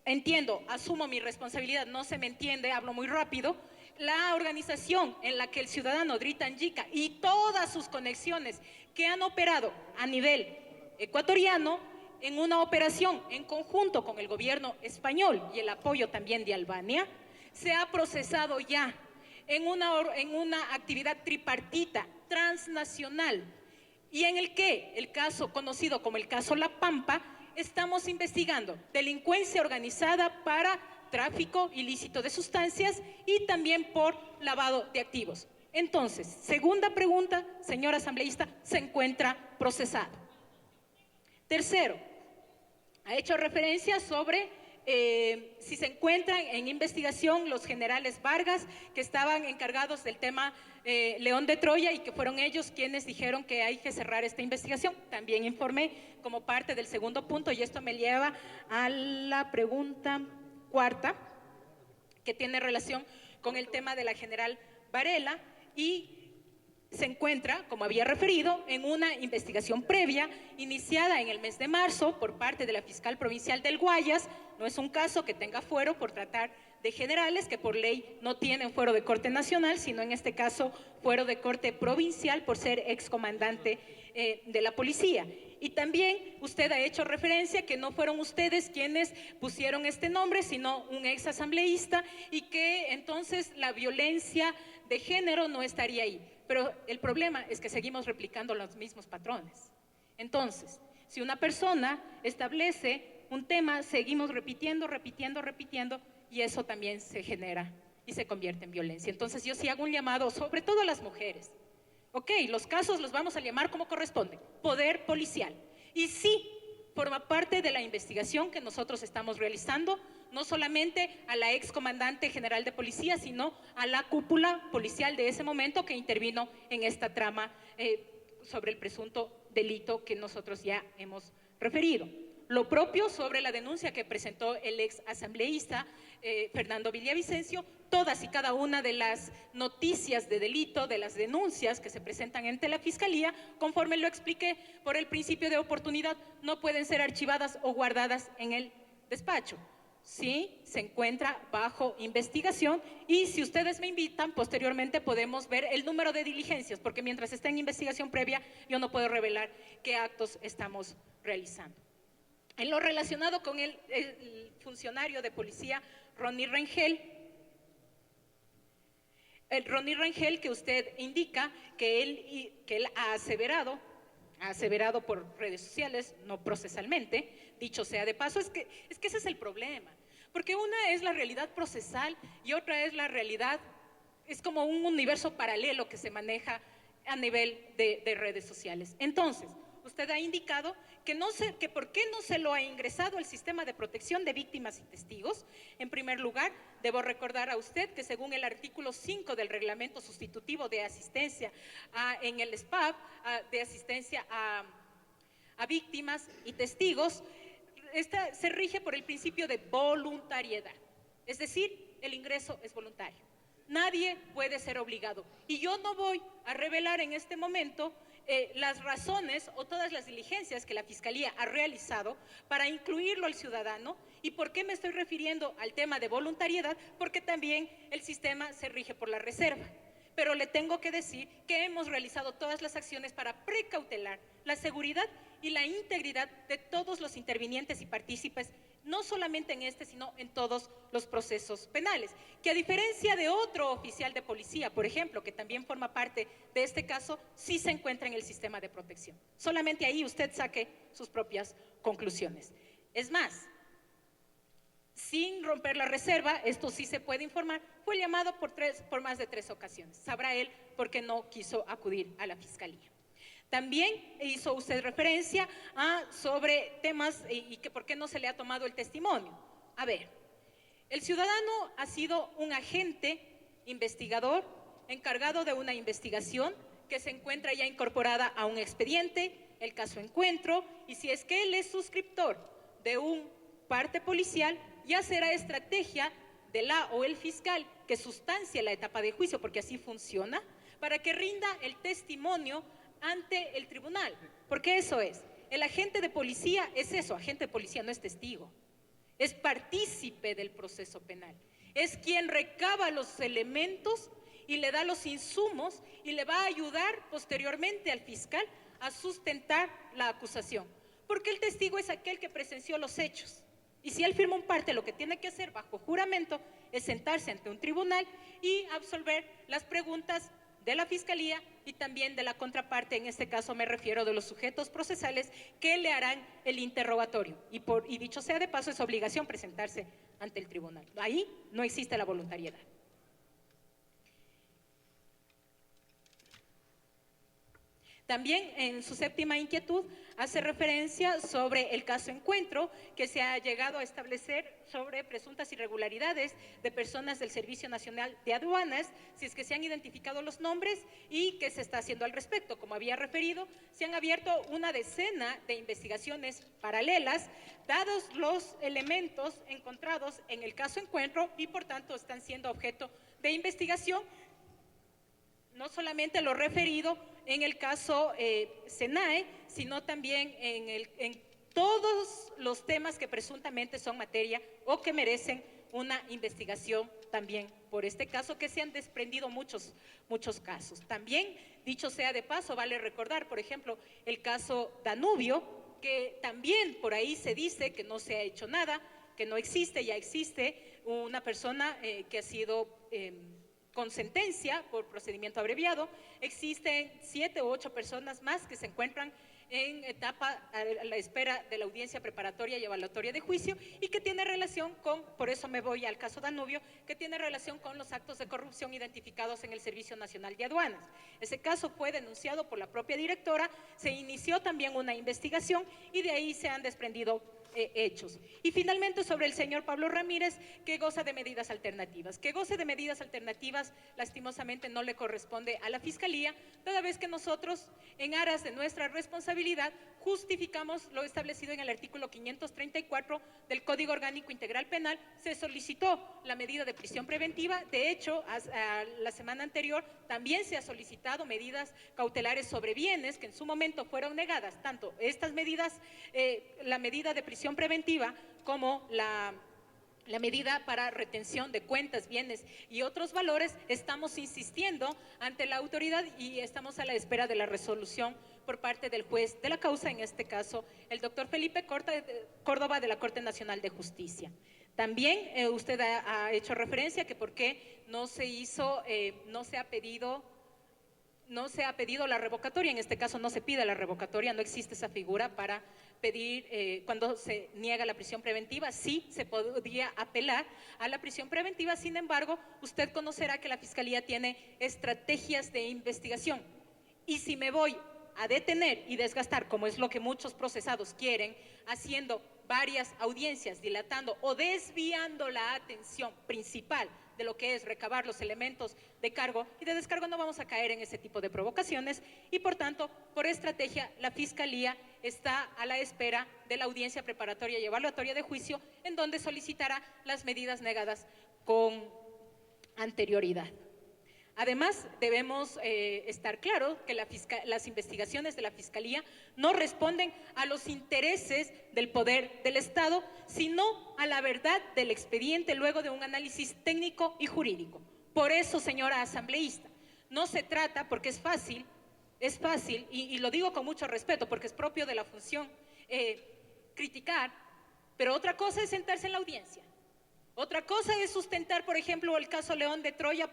entiendo, asumo mi responsabilidad, no se me entiende, hablo muy rápido, la organización en la que el ciudadano Dritan Yica y todas sus conexiones que han operado a nivel ecuatoriano en una operación en conjunto con el gobierno español y el apoyo también de Albania, se ha procesado ya en una actividad tripartita, transnacional, y en el que el caso conocido como el caso La Pampa, estamos investigando delincuencia organizada para tráfico ilícito de sustancias y también por lavado de activos. Entonces, segunda pregunta, señor asambleísta, se encuentra procesado. Tercero, ha hecho referencia sobre si se encuentran en investigación los generales Vargas, que estaban encargados del tema León de Troya y que fueron ellos quienes dijeron que hay que cerrar esta investigación. También informé como parte del segundo punto, y esto me lleva a la pregunta cuarta, que tiene relación con el tema de la general Varela, y se encuentra, como había referido, en una investigación previa iniciada en el mes de marzo por parte de la fiscal provincial del Guayas. No es un caso que tenga fuero por tratar de generales que por ley no tienen fuero de corte nacional, sino en este caso fuero de corte provincial por ser excomandante de la policía. Y también usted ha hecho referencia que no fueron ustedes quienes pusieron este nombre, sino un ex asambleísta, y que entonces la violencia de género no estaría ahí. Pero el problema es que seguimos replicando los mismos patrones. Entonces, si una persona establece un tema, seguimos repitiendo, y eso también se genera y se convierte en violencia. Entonces yo sí hago un llamado, sobre todo a las mujeres. Ok, los casos los vamos a llamar como corresponde, poder policial. Y sí, forma parte de la investigación que nosotros estamos realizando, no solamente a la ex comandante general de policía, sino a la cúpula policial de ese momento que intervino en esta trama sobre el presunto delito que nosotros ya hemos referido. Lo propio sobre la denuncia que presentó el ex asambleísta Fernando Villavicencio. Todas y cada una de las noticias de delito, de las denuncias que se presentan ante la Fiscalía, conforme lo expliqué por el principio de oportunidad, no pueden ser archivadas o guardadas en el despacho. Sí, se encuentra bajo investigación, y si ustedes me invitan, posteriormente podemos ver el número de diligencias, porque mientras está en investigación previa, yo no puedo revelar qué actos estamos realizando. En lo relacionado con el funcionario de policía, Ronnie Rangel, que usted indica que él ha aseverado por redes sociales, no procesalmente, dicho sea de paso, es que ese es el problema, porque una es la realidad procesal y otra es la realidad, es como un universo paralelo que se maneja a nivel de redes sociales. Entonces, usted ha indicado que por qué no se lo ha ingresado al sistema de protección de víctimas y testigos. En primer lugar, debo recordar a usted que según el artículo 5 del reglamento sustitutivo de asistencia en el SPAP, de asistencia a víctimas y testigos, esta se rige por el principio de voluntariedad, es decir, el ingreso es voluntario. Nadie puede ser obligado. Y yo no voy a revelar en este momento las razones o todas las diligencias que la Fiscalía ha realizado para incluirlo al ciudadano ¿Y por qué me estoy refiriendo al tema de voluntariedad? Porque también el sistema se rige por la reserva. Pero le tengo que decir que hemos realizado todas las acciones para precautelar la seguridad y la integridad de todos los intervinientes y partícipes, no solamente en este, sino en todos los procesos penales, que a diferencia de otro oficial de policía, por ejemplo, que también forma parte de este caso, sí se encuentra en el sistema de protección. Solamente ahí usted saque sus propias conclusiones. Es más, sin romper la reserva, esto sí se puede informar, fue llamado por más de 3 ocasiones. Sabrá él por qué no quiso acudir a la Fiscalía. También hizo usted referencia sobre temas y que por qué no se le ha tomado el testimonio. A ver, el ciudadano ha sido un agente investigador encargado de una investigación que se encuentra ya incorporada a un expediente, el caso Encuentro, y si es que él es suscriptor de un parte policial, ya será estrategia de la o el fiscal que sustancia la etapa de juicio, porque así funciona, para que rinda el testimonio ante el tribunal, porque eso es, el agente de policía es eso, agente de policía no es testigo, es partícipe del proceso penal, es quien recaba los elementos y le da los insumos y le va a ayudar posteriormente al fiscal a sustentar la acusación, porque el testigo es aquel que presenció los hechos. Y si él firma un parte, lo que tiene que hacer bajo juramento es sentarse ante un tribunal y absolver las preguntas de la Fiscalía y también de la contraparte, en este caso me refiero de los sujetos procesales que le harán el interrogatorio. Y dicho sea de paso, es obligación presentarse ante el tribunal. Ahí no existe la voluntariedad. También en su séptima inquietud hace referencia sobre el caso Encuentro, que se ha llegado a establecer sobre presuntas irregularidades de personas del Servicio Nacional de Aduanas, si es que se han identificado los nombres y qué se está haciendo al respecto. Como había referido, se han abierto una decena de investigaciones paralelas, dados los elementos encontrados en el caso Encuentro y por tanto están siendo objeto de investigación, no solamente lo referido en el caso SENAE, sino también en todos los temas que presuntamente son materia o que merecen una investigación también por este caso, que se han desprendido muchos casos. También, dicho sea de paso, vale recordar, por ejemplo, el caso Danubio, que también por ahí se dice que no se ha hecho nada, que no existe, ya existe una persona que ha sido con sentencia por procedimiento abreviado. Existen 7 u 8 personas más que se encuentran en etapa a la espera de la audiencia preparatoria y evaluatoria de juicio y que tiene relación con, por eso me voy al caso Danubio, que tiene relación con los actos de corrupción identificados en el Servicio Nacional de Aduanas. Ese caso fue denunciado por la propia directora, se inició también una investigación y de ahí se han desprendido hechos. Y finalmente sobre el señor Pablo Ramírez, que goza de medidas alternativas. Que goce de medidas alternativas lastimosamente no le corresponde a la Fiscalía, toda vez que nosotros, en aras de nuestra responsabilidad, justificamos lo establecido en el artículo 534 del Código Orgánico Integral Penal. Se solicitó la medida de prisión preventiva. De hecho, la semana anterior también se ha solicitado medidas cautelares sobre bienes que en su momento fueron negadas. Tanto estas medidas, la medida de prisión preventiva como la medida para retención de cuentas, bienes y otros valores, estamos insistiendo ante la autoridad y estamos a la espera de la resolución por parte del juez de la causa, en este caso el doctor Felipe Córdoba de la Corte Nacional de Justicia. También usted ha hecho referencia que por qué no se hizo, no se ha pedido la revocatoria. En este caso no se pide la revocatoria, no existe esa figura para pedir cuando se niega la prisión preventiva. Sí se podría apelar a la prisión preventiva, sin embargo, usted conocerá que la Fiscalía tiene estrategias de investigación y si me voy a detener y desgastar, como es lo que muchos procesados quieren, haciendo varias audiencias, dilatando o desviando la atención principal de lo que es recabar los elementos de cargo y de descargo, no vamos a caer en ese tipo de provocaciones y por tanto, por estrategia, la Fiscalía está a la espera de la audiencia preparatoria y evaluatoria de juicio, en donde solicitará las medidas negadas con anterioridad. Además, debemos estar claros que las investigaciones de la Fiscalía no responden a los intereses del poder del Estado, sino a la verdad del expediente luego de un análisis técnico y jurídico. Por eso, señora asambleísta, no se trata, porque es fácil, y lo digo con mucho respeto, porque es propio de la función criticar, pero otra cosa es sentarse en la audiencia. Otra cosa es sustentar, por ejemplo, el caso León de Troya,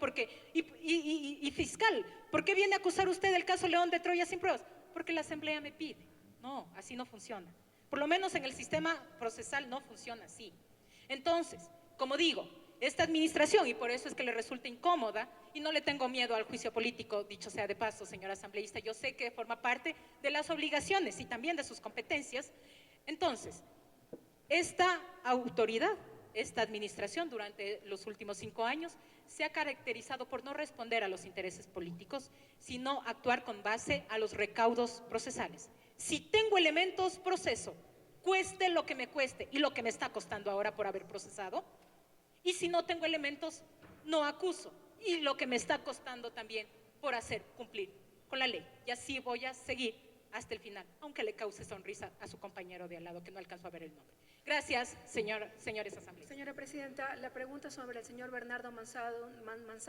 y fiscal, ¿por qué viene a acusar usted del caso León de Troya sin pruebas? Porque la Asamblea me pide. No, así no funciona. Por lo menos en el sistema procesal no funciona así. Entonces, como digo, esta administración, y por eso es que le resulta incómoda, y no le tengo miedo al juicio político, dicho sea de paso, señora asambleísta, yo sé que forma parte de las obligaciones y también de sus competencias. Entonces, esta autoridad, esta administración durante los últimos 5 años se ha caracterizado por no responder a los intereses políticos, sino actuar con base a los recaudos procesales. Si tengo elementos, proceso, cueste lo que me cueste y lo que me está costando ahora por haber procesado. Y si no tengo elementos, no acuso y lo que me está costando también por hacer cumplir con la ley. Y así voy a seguir hasta el final, aunque le cause sonrisa a su compañero de al lado, que no alcanzo a ver el nombre. Gracias, señores asambleístas. Señora Presidenta, la pregunta sobre el señor Bernardo Manzano.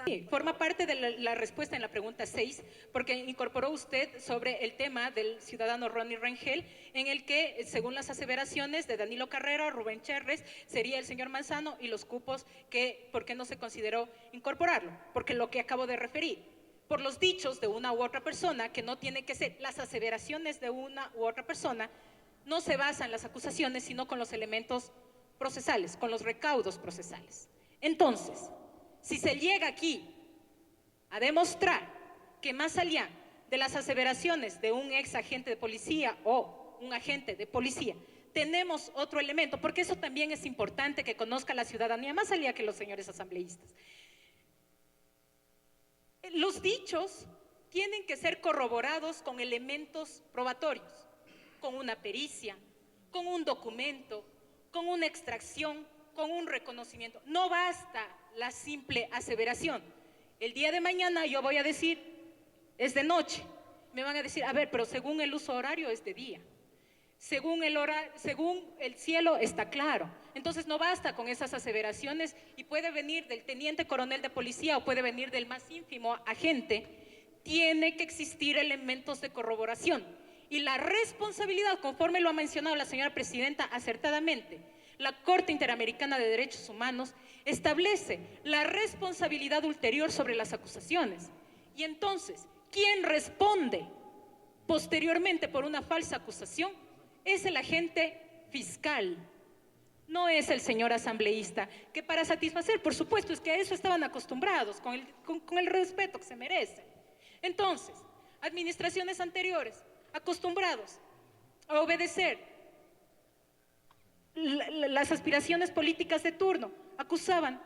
Sí, forma parte de la respuesta en la pregunta 6, porque incorporó usted sobre el tema del ciudadano Ronnie Rengel, en el que, según las aseveraciones de Danilo Carrera, Rubén Cherres, sería el señor Manzano y los cupos que, ¿por qué no se consideró incorporarlo? Porque lo que acabo de referir, por los dichos de una u otra persona, que no tiene que ser las aseveraciones de una u otra persona, no se basan las acusaciones, sino con los elementos procesales, con los recaudos procesales. Entonces, si se llega aquí a demostrar que más allá de las aseveraciones de un ex agente de policía o un agente de policía, tenemos otro elemento, porque eso también es importante que conozca la ciudadanía, más allá que los señores asambleístas. Los dichos tienen que ser corroborados con elementos probatorios, con una pericia, con un documento, con una extracción, con un reconocimiento. No basta la simple aseveración. El día de mañana yo voy a decir, es de noche. Me van a decir, a ver, pero según el uso horario es de día. Según el cielo está claro. Entonces no basta con esas aseveraciones y puede venir del teniente coronel de policía o puede venir del más ínfimo agente. Tiene que existir elementos de corroboración. Y la responsabilidad, conforme lo ha mencionado la señora presidenta acertadamente, la Corte Interamericana de Derechos Humanos establece la responsabilidad ulterior sobre las acusaciones. Y entonces, ¿quién responde posteriormente por una falsa acusación? Es el agente fiscal, no es el señor asambleísta, que para satisfacer, por supuesto, es que a eso estaban acostumbrados, con el respeto que se merece. Entonces, administraciones anteriores, acostumbrados a obedecer las aspiraciones políticas de turno, acusaban.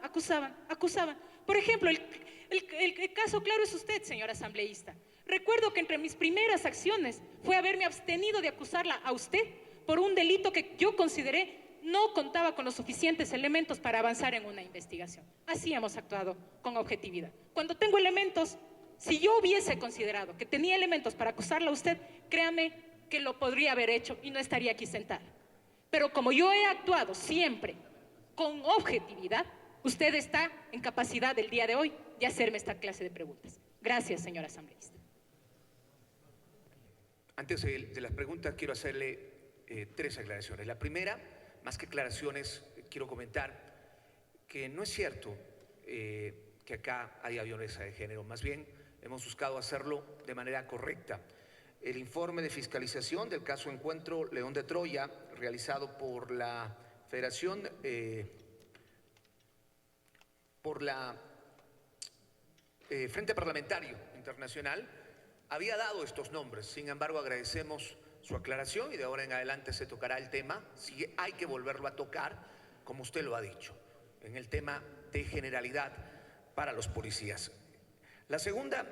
Por ejemplo, el caso claro es usted, señor asambleísta. Recuerdo que entre mis primeras acciones fue haberme abstenido de acusarla a usted por un delito que yo consideré no contaba con los suficientes elementos para avanzar en una investigación. Así hemos actuado con objetividad. Cuando tengo elementos, si yo hubiese considerado que tenía elementos para acusarla a usted, créame que lo podría haber hecho y no estaría aquí sentada. Pero como yo he actuado siempre con objetividad, usted está en capacidad el día de hoy de hacerme esta clase de preguntas. Gracias, señor asambleísta. Antes de las preguntas, quiero hacerle 3 aclaraciones. La primera, más que aclaraciones, quiero comentar que no es cierto que acá haya violencia de género. Más bien, hemos buscado hacerlo de manera correcta. El informe de fiscalización del caso Encuentro León de Troya, realizado por la Federación, Frente Parlamentario Internacional, había dado estos nombres. Sin embargo, agradecemos su aclaración y de ahora en adelante se tocará el tema, si hay que volverlo a tocar, como usted lo ha dicho, en el tema de generalidad para los policías. La segunda,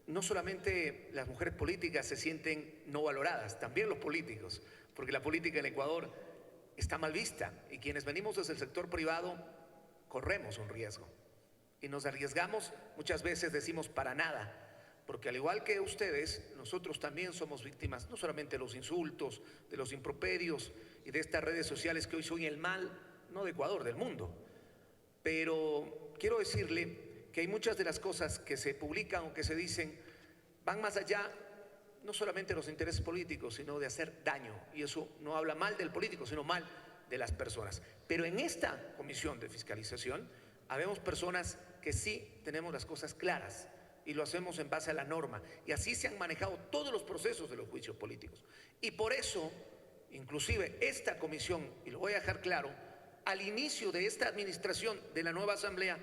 no solamente las mujeres políticas se sienten no valoradas, también los políticos, porque la política en Ecuador está mal vista y quienes venimos desde el sector privado corremos un riesgo. y nos arriesgamos, muchas veces decimos para nada, porque al igual que ustedes, nosotros también somos víctimas, no solamente de los insultos, de los improperios y de estas redes sociales que hoy son el mal, no de Ecuador, del mundo. Pero quiero decirle que hay muchas de las cosas que se publican o que se dicen van más allá, no solamente de los intereses políticos, sino de hacer daño. Y eso no habla mal del político, sino mal de las personas. Pero en esta comisión de fiscalización habemos personas que sí tenemos las cosas claras y lo hacemos en base a la norma. Y así se han manejado todos los procesos de los juicios políticos. Y por eso, inclusive esta comisión, y lo voy a dejar claro, al inicio de esta administración de la nueva asamblea,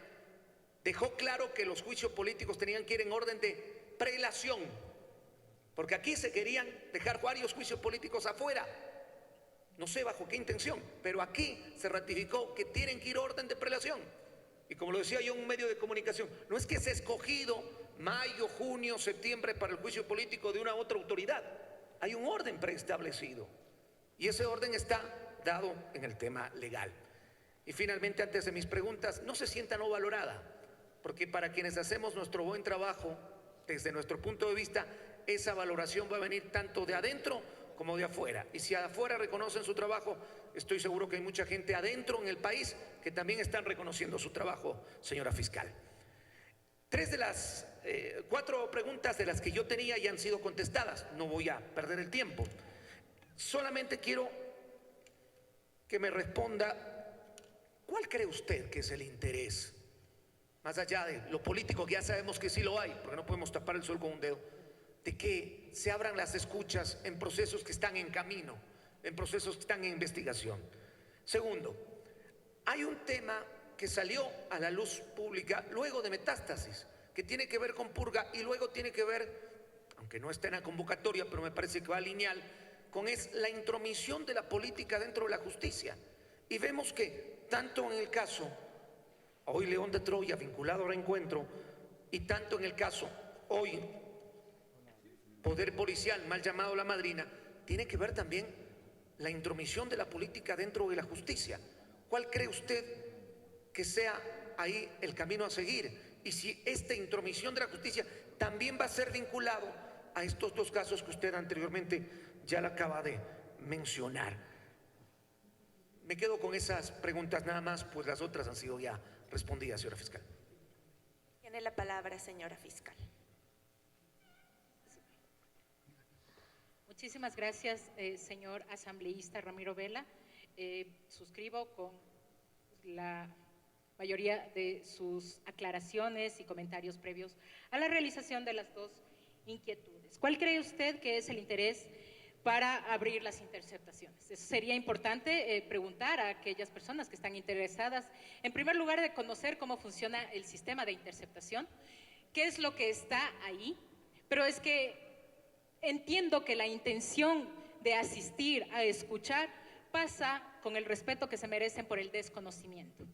dejó claro que los juicios políticos tenían que ir en orden de prelación, porque aquí se querían dejar varios juicios políticos afuera. No sé bajo qué intención, pero aquí se ratificó que tienen que ir orden de prelación. Y como lo decía yo en un medio de comunicación, no es que se ha escogido mayo, junio, septiembre para el juicio político de una u otra autoridad. Hay un orden preestablecido y ese orden está dado en el tema legal. Y finalmente, antes de mis preguntas, no se sienta no valorada, porque para quienes hacemos nuestro buen trabajo, desde nuestro punto de vista, esa valoración va a venir tanto de adentro como de afuera. Y si afuera reconocen su trabajo, estoy seguro que hay mucha gente adentro en el país que también están reconociendo su trabajo, señora fiscal. 3 de las 4 preguntas de las que yo tenía ya han sido contestadas. No voy a perder el tiempo. Solamente quiero que me responda, ¿cuál cree usted que es el interés? Más allá de lo político, que ya sabemos que sí lo hay, porque no podemos tapar el sol con un dedo, de que se abran las escuchas en procesos que están en camino, en procesos que están en investigación. Segundo, hay un tema que salió a la luz pública luego de Metástasis, que tiene que ver con purga y luego tiene que ver, aunque no está en la convocatoria, pero me parece que va lineal, con la intromisión de la política dentro de la justicia. Y vemos que tanto en el caso, hoy León de Troya vinculado al reencuentro, y tanto en el caso, hoy Poder Policial, mal llamado La Madrina, tiene que ver también la intromisión de la política dentro de la justicia. ¿Cuál cree usted que sea ahí el camino a seguir? Y si esta intromisión de la justicia también va a ser vinculado a estos 2 casos que usted anteriormente ya la acaba de mencionar. Me quedo con esas preguntas nada más, pues las otras han sido ya respondidas, señora fiscal. Tiene la palabra, señora fiscal. Muchísimas gracias, señor asambleísta Ramiro Vela. Suscribo con la mayoría de sus aclaraciones y comentarios previos a la realización de las 2 inquietudes. ¿Cuál cree usted que es el interés para abrir las interceptaciones? Eso sería importante preguntar a aquellas personas que están interesadas, en primer lugar, de conocer cómo funciona el sistema de interceptación, qué es lo que está ahí, pero es que entiendo que la intención de asistir a escuchar pasa con el respeto que se merecen por el desconocimiento.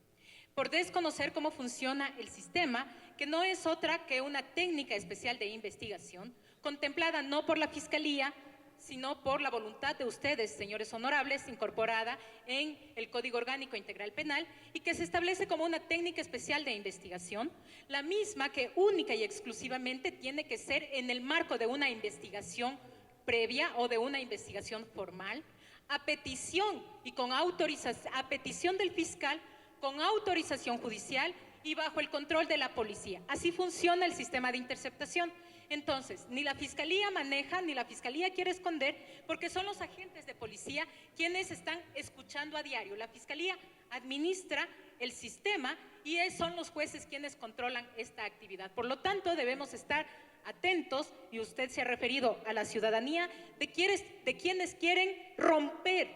Por desconocer cómo funciona el sistema, que no es otra que una técnica especial de investigación, contemplada no por la Fiscalía, sino por la voluntad de ustedes, señores honorables, incorporada en el Código Orgánico Integral Penal, y que se establece como una técnica especial de investigación, la misma que única y exclusivamente tiene que ser en el marco de una investigación previa o de una investigación formal, a petición y con autorización, a petición del fiscal, con autorización judicial y bajo el control de la policía. Así funciona el sistema de interceptación. Entonces, ni la Fiscalía maneja, ni la Fiscalía quiere esconder, porque son los agentes de policía quienes están escuchando a diario. La Fiscalía administra el sistema y son los jueces quienes controlan esta actividad. Por lo tanto, debemos estar atentos, y usted se ha referido a la ciudadanía, de quienes quieren romper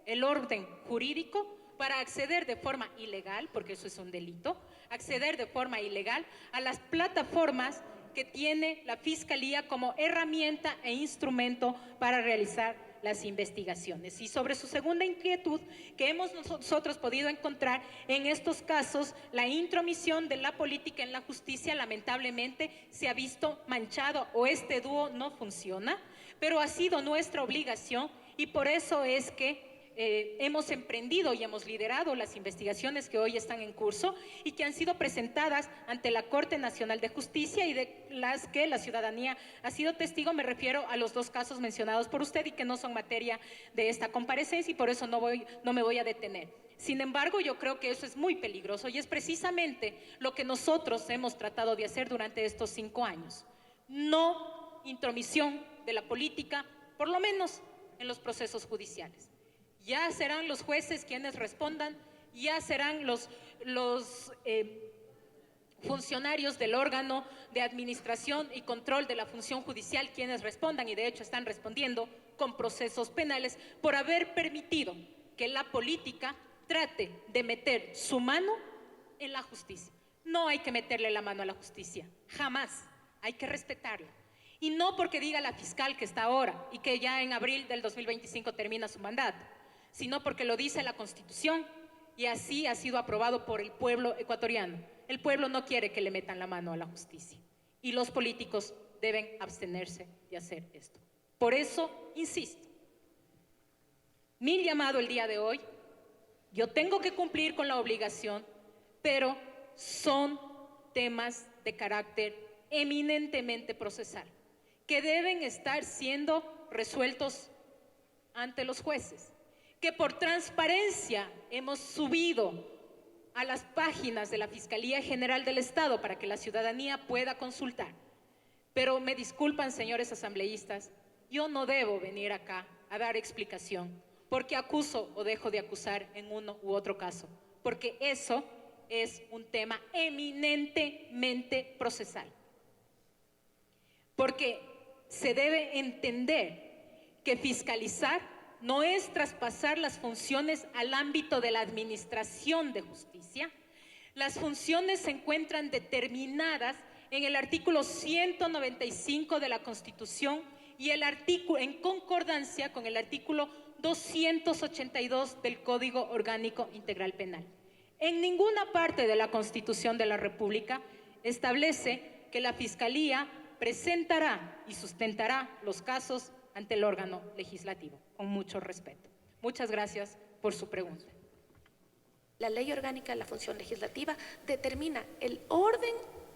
el orden jurídico para acceder de forma ilegal, porque eso es un delito, acceder de forma ilegal a las plataformas que tiene la Fiscalía como herramienta e instrumento para realizar las investigaciones. Y sobre su segunda inquietud, que hemos nosotros podido encontrar en estos casos, la intromisión de la política en la justicia lamentablemente se ha visto manchado, o este dúo no funciona, pero ha sido nuestra obligación, y por eso es que hemos emprendido y hemos liderado las investigaciones que hoy están en curso y que han sido presentadas ante la Corte Nacional de Justicia y de las que la ciudadanía ha sido testigo. Me refiero a los dos casos mencionados por usted y que no son materia de esta comparecencia y por eso no me voy a detener. Sin embargo, yo creo que eso es muy peligroso y es precisamente lo que nosotros hemos tratado de hacer durante estos 5 años. No intromisión de la política, por lo menos en los procesos judiciales. Ya serán los jueces quienes respondan, ya serán los funcionarios del órgano de administración y control de la función judicial quienes respondan, y de hecho están respondiendo con procesos penales por haber permitido que la política trate de meter su mano en la justicia. No hay que meterle la mano a la justicia, jamás, hay que respetarla. Y no porque diga la fiscal que está ahora y que ya en abril del 2025 termina su mandato, sino porque lo dice la Constitución y así ha sido aprobado por el pueblo ecuatoriano. El pueblo no quiere que le metan la mano a la justicia y los políticos deben abstenerse de hacer esto. Por eso, insisto, mi llamado el día de hoy, yo tengo que cumplir con la obligación, pero son temas de carácter eminentemente procesal, que deben estar siendo resueltos ante los jueces, que por transparencia hemos subido a las páginas de la Fiscalía General del Estado para que la ciudadanía pueda consultar. Pero me disculpan, señores asambleístas, yo no debo venir acá a dar explicación porque acuso o dejo de acusar en uno u otro caso, porque eso es un tema eminentemente procesal. Porque se debe entender que fiscalizar no es traspasar las funciones al ámbito de la administración de justicia. Las funciones se encuentran determinadas en el artículo 195 de la Constitución y en concordancia con el artículo 282 del Código Orgánico Integral Penal. En ninguna parte de la Constitución de la República establece que la Fiscalía presentará y sustentará los casos ante el órgano legislativo, con mucho respeto. Muchas gracias por su pregunta. La Ley Orgánica de la Función Legislativa determina el orden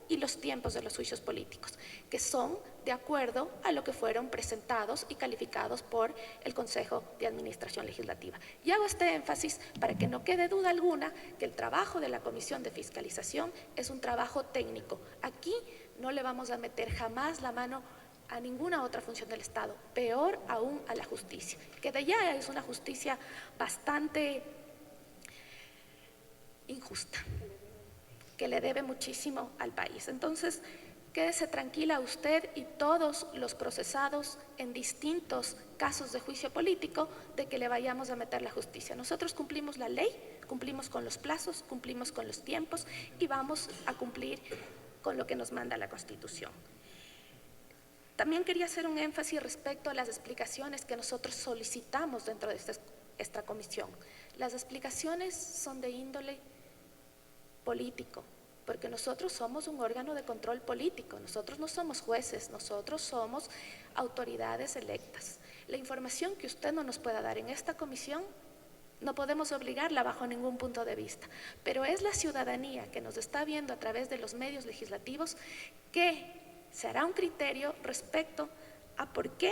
y los tiempos de los juicios políticos, que son de acuerdo a lo que fueron presentados y calificados por el Consejo de Administración Legislativa. Y hago este énfasis para que no quede duda alguna que el trabajo de la Comisión de Fiscalización es un trabajo técnico. Aquí no le vamos a meter jamás la mano a ninguna otra función del Estado, peor aún a la justicia, que de ya es una justicia bastante injusta, que le debe muchísimo al país. Entonces, quédese tranquila usted y todos los procesados en distintos casos de juicio político de que le vayamos a meter la justicia. Nosotros cumplimos la ley, cumplimos con los plazos, cumplimos con los tiempos y vamos a cumplir con lo que nos manda la Constitución. También quería hacer un énfasis respecto a las explicaciones que nosotros solicitamos dentro de esta comisión. Las explicaciones son de índole político, porque nosotros somos un órgano de control político, nosotros no somos jueces, nosotros somos autoridades electas. La información que usted no nos pueda dar en esta comisión, no podemos obligarla bajo ningún punto de vista, pero es la ciudadanía que nos está viendo a través de los medios legislativos que se hará un criterio respecto a por qué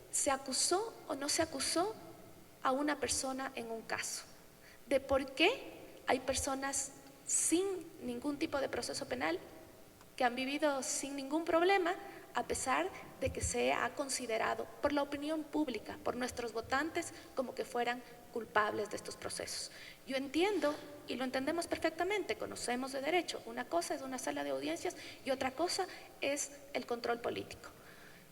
se acusó o no se acusó a una persona en un caso, de por qué hay personas sin ningún tipo de proceso penal que han vivido sin ningún problema, a pesar de que se ha considerado por la opinión pública, por nuestros votantes, como que fueran culpables de estos procesos. Yo entiendo y lo entendemos perfectamente, conocemos de derecho. Una cosa es una sala de audiencias y otra cosa es el control político.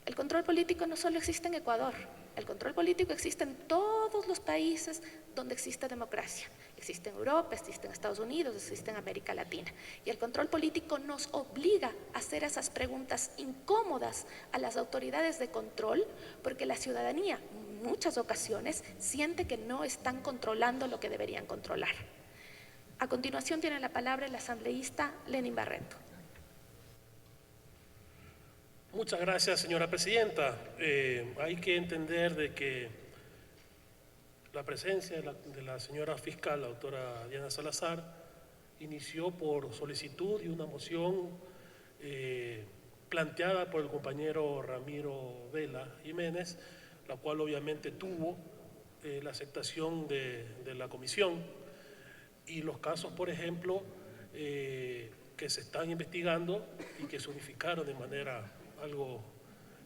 El control político no solo existe en Ecuador, el control político existe en todos los países donde existe democracia. Existe en Europa, existe en Estados Unidos, existe en América Latina. Y el control político nos obliga a hacer esas preguntas incómodas a las autoridades de control, porque la ciudadanía en muchas ocasiones siente que no están controlando lo que deberían controlar. A continuación tiene la palabra el asambleísta Lenin Barreto. Muchas gracias, señora presidenta. Hay que entender de que La presencia de la señora fiscal, la doctora Diana Salazar, inició por solicitud y una moción planteada por el compañero Ramiro Vela Jiménez, la cual obviamente tuvo la aceptación de la comisión, y los casos, por ejemplo, que se están investigando y que se unificaron de manera algo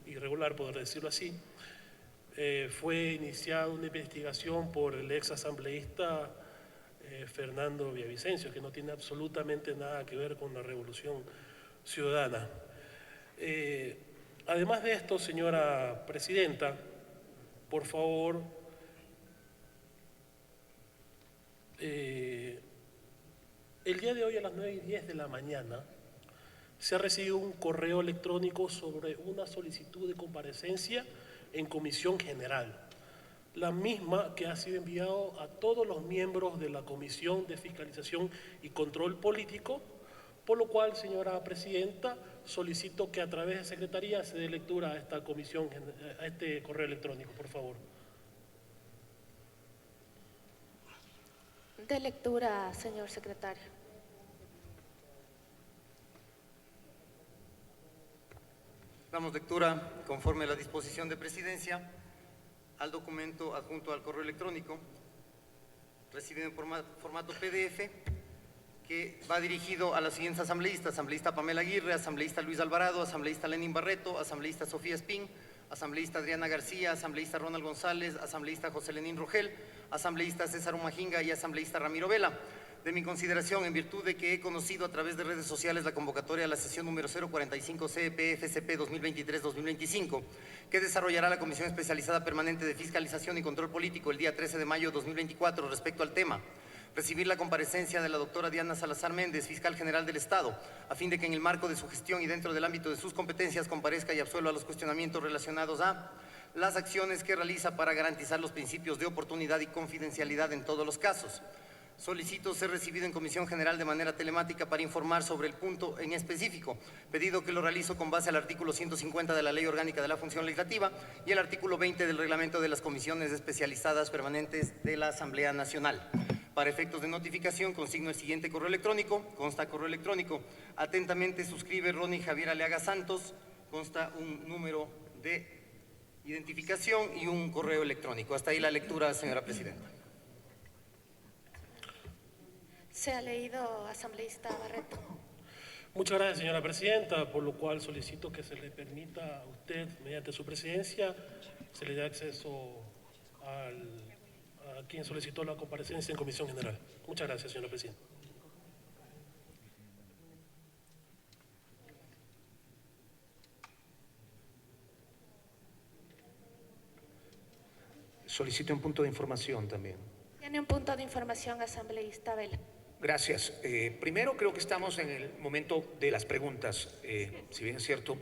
irregular, por decirlo así. Fue iniciada una investigación por el ex asambleísta Fernando Villavicencio, que no tiene absolutamente nada que ver con la Revolución Ciudadana. Además de esto, señora presidenta, por favor, el día de hoy a las 9:10 de la mañana se ha recibido un correo electrónico sobre una solicitud de comparecencia en Comisión General, la misma que ha sido enviado a todos los miembros de la Comisión de Fiscalización y Control Político, por lo cual, señora presidenta, solicito que a través de Secretaría se dé lectura a esta comisión, a este correo electrónico, por favor. De lectura, señor secretario. Damos lectura, conforme a la disposición de Presidencia, al documento adjunto al correo electrónico, recibido en formato PDF, que va dirigido a los siguientes asambleístas: asambleísta Pamela Aguirre, asambleísta Luis Alvarado, asambleísta Lenin Barreto, asambleísta Sofía Espín, asambleísta Adriana García, asambleísta Ronald González, asambleísta José Lenín Rogel, asambleísta César Umajinga y asambleísta Ramiro Vela. De mi consideración, en virtud de que he conocido a través de redes sociales la convocatoria a la sesión número 045 CEP-FCP 2023-2025, que desarrollará la Comisión Especializada Permanente de Fiscalización y Control Político el día 13 de mayo de 2024 respecto al tema: recibir la comparecencia de la doctora Diana Salazar Méndez, fiscal general del Estado, a fin de que en el marco de su gestión y dentro del ámbito de sus competencias comparezca y absuelva los cuestionamientos relacionados a las acciones que realiza para garantizar los principios de oportunidad y confidencialidad en todos los casos. Solicito ser recibido en Comisión General de manera telemática para informar sobre el punto en específico, pedido que lo realizo con base al artículo 150 de la Ley Orgánica de la Función Legislativa y el artículo 20 del Reglamento de las Comisiones Especializadas Permanentes de la Asamblea Nacional. Para efectos de notificación, consigno el siguiente correo electrónico. Consta correo electrónico: atentamente suscribe Ronnie Javier Aleaga Santos. Consta un número de identificación y un correo electrónico. Hasta ahí la lectura, señora presidenta. Se ha leído, asambleísta Barreto. Muchas gracias, señora presidenta, por lo cual solicito que se le permita a usted, mediante su presidencia, se le dé acceso a quien solicitó la comparecencia en Comisión General. Muchas gracias, señora presidenta. Solicito un punto de información también. Tiene un punto de información, asambleísta Vela. Gracias. Primero, creo que estamos en el momento de las preguntas. Si bien es cierto,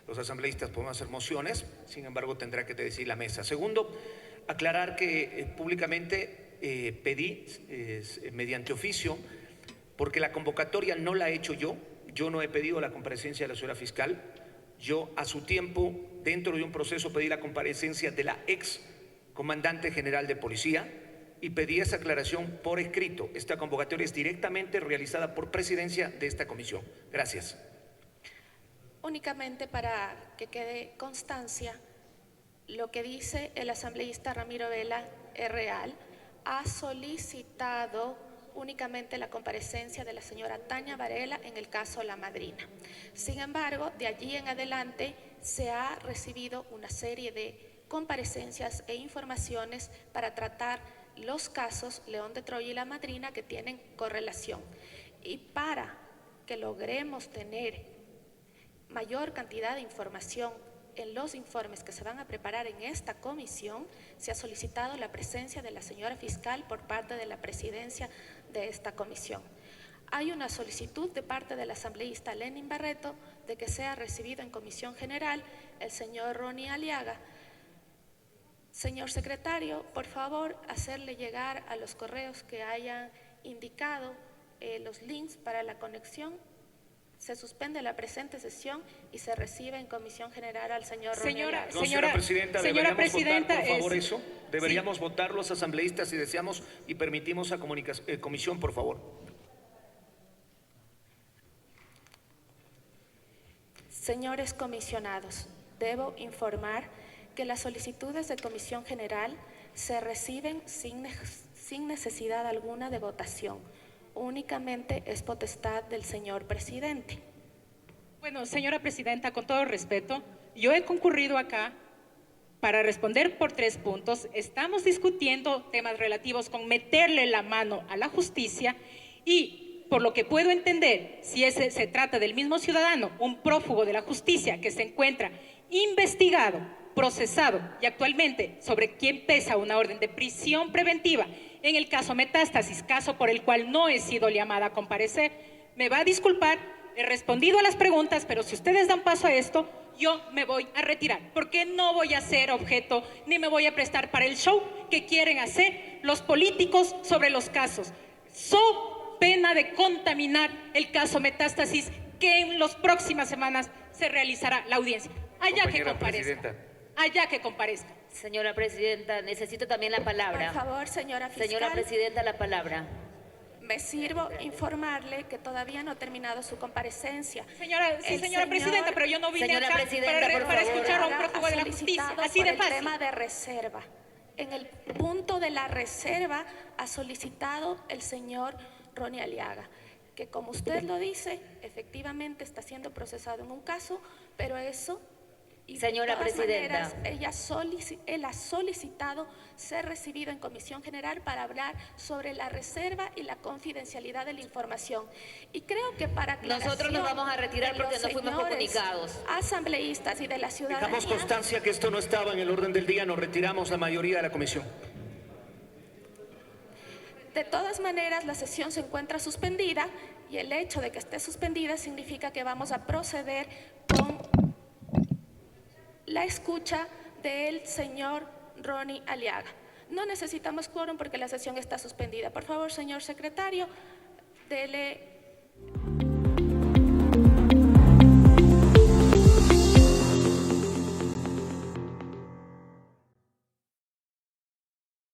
los asambleístas podemos hacer mociones, sin embargo tendrá que decidir la mesa. Segundo, aclarar que públicamente pedí mediante oficio, porque la convocatoria no la he hecho yo no he pedido la comparecencia de la señora fiscal. Yo a su tiempo, dentro de un proceso, pedí la comparecencia de la ex comandante general de policía y pedí esa aclaración por escrito. Esta convocatoria es directamente realizada por presidencia de esta comisión. Gracias. Únicamente para que quede constancia, lo que dice el asambleísta Ramiro Vela es real. Ha solicitado únicamente la comparecencia de la señora Tania Varela en el caso La Madrina. Sin embargo, de allí en adelante se ha recibido una serie de comparecencias e informaciones para tratar los casos León de Troya y La Madrina que tienen correlación. Y para que logremos tener mayor cantidad de información en los informes que se van a preparar en esta comisión, se ha solicitado la presencia de la señora fiscal por parte de la presidencia de esta comisión. Hay una solicitud de parte del asambleísta Lenin Barreto de que sea recibido en Comisión General el señor Ronnie Aliaga. Señor secretario, por favor, hacerle llegar a los correos que hayan indicado los links para la conexión. Se suspende la presente sesión y se recibe en comisión general al señor Ronnie Señora, Aliaga. Señora Presidenta, señora ¿deberíamos Presidenta, votar, por favor, es- eso? ¿Deberíamos votar los asambleístas si deseamos y permitimos a comisión, por favor? Señores comisionados, debo informar que las solicitudes de comisión general se reciben sin necesidad alguna de votación. Únicamente es potestad del señor presidente. Bueno, señora Presidenta, con todo respeto, yo he concurrido acá para responder por 3 puntos. Estamos discutiendo temas relativos con meterle la mano a la justicia y, por lo que puedo entender, si se trata del mismo ciudadano, un prófugo de la justicia que se encuentra investigado, procesado y actualmente sobre quien pesa una orden de prisión preventiva en el caso Metástasis, caso por el cual no he sido llamada a comparecer, me va a disculpar, he respondido a las preguntas, pero si ustedes dan paso a esto, yo me voy a retirar, porque no voy a ser objeto ni me voy a prestar para el show que quieren hacer los políticos sobre los casos. So pena de contaminar el caso Metástasis, que en las próximas semanas se realizará la audiencia. Allá que Compañera comparezca. Presidenta. Allá que comparezca. Señora Presidenta, necesito también la palabra. Por favor, señora fiscal. Señora Presidenta, la palabra. Me sirvo informarle que todavía no ha terminado su comparecencia. Señora, sí, El señora señor- Presidenta, pero yo no vine Señora acá Presidenta, por para favor. escuchar a un Aliaga prófugo de la ha justicia. solicitado Así por de el fácil. tema de reserva. En el punto de la reserva ha solicitado el señor Ronnie Aliaga, que como usted lo dice, efectivamente está siendo procesado en un caso, pero eso... y de Señora todas Presidenta. maneras, él ha solicitado ser recibido en comisión general para hablar sobre la reserva y la confidencialidad de la información. Y creo que para Nosotros nos vamos a retirar de porque los no fuimos señores comunicados. asambleístas y de la ciudadanía. Dejamos constancia que esto no estaba en el orden del día, nos retiramos la mayoría de la comisión. De todas maneras, la sesión se encuentra suspendida y el hecho de que esté suspendida significa que vamos a proceder con la escucha del señor Ronnie Aliaga. No necesitamos quórum porque la sesión está suspendida. Por favor, señor secretario, dele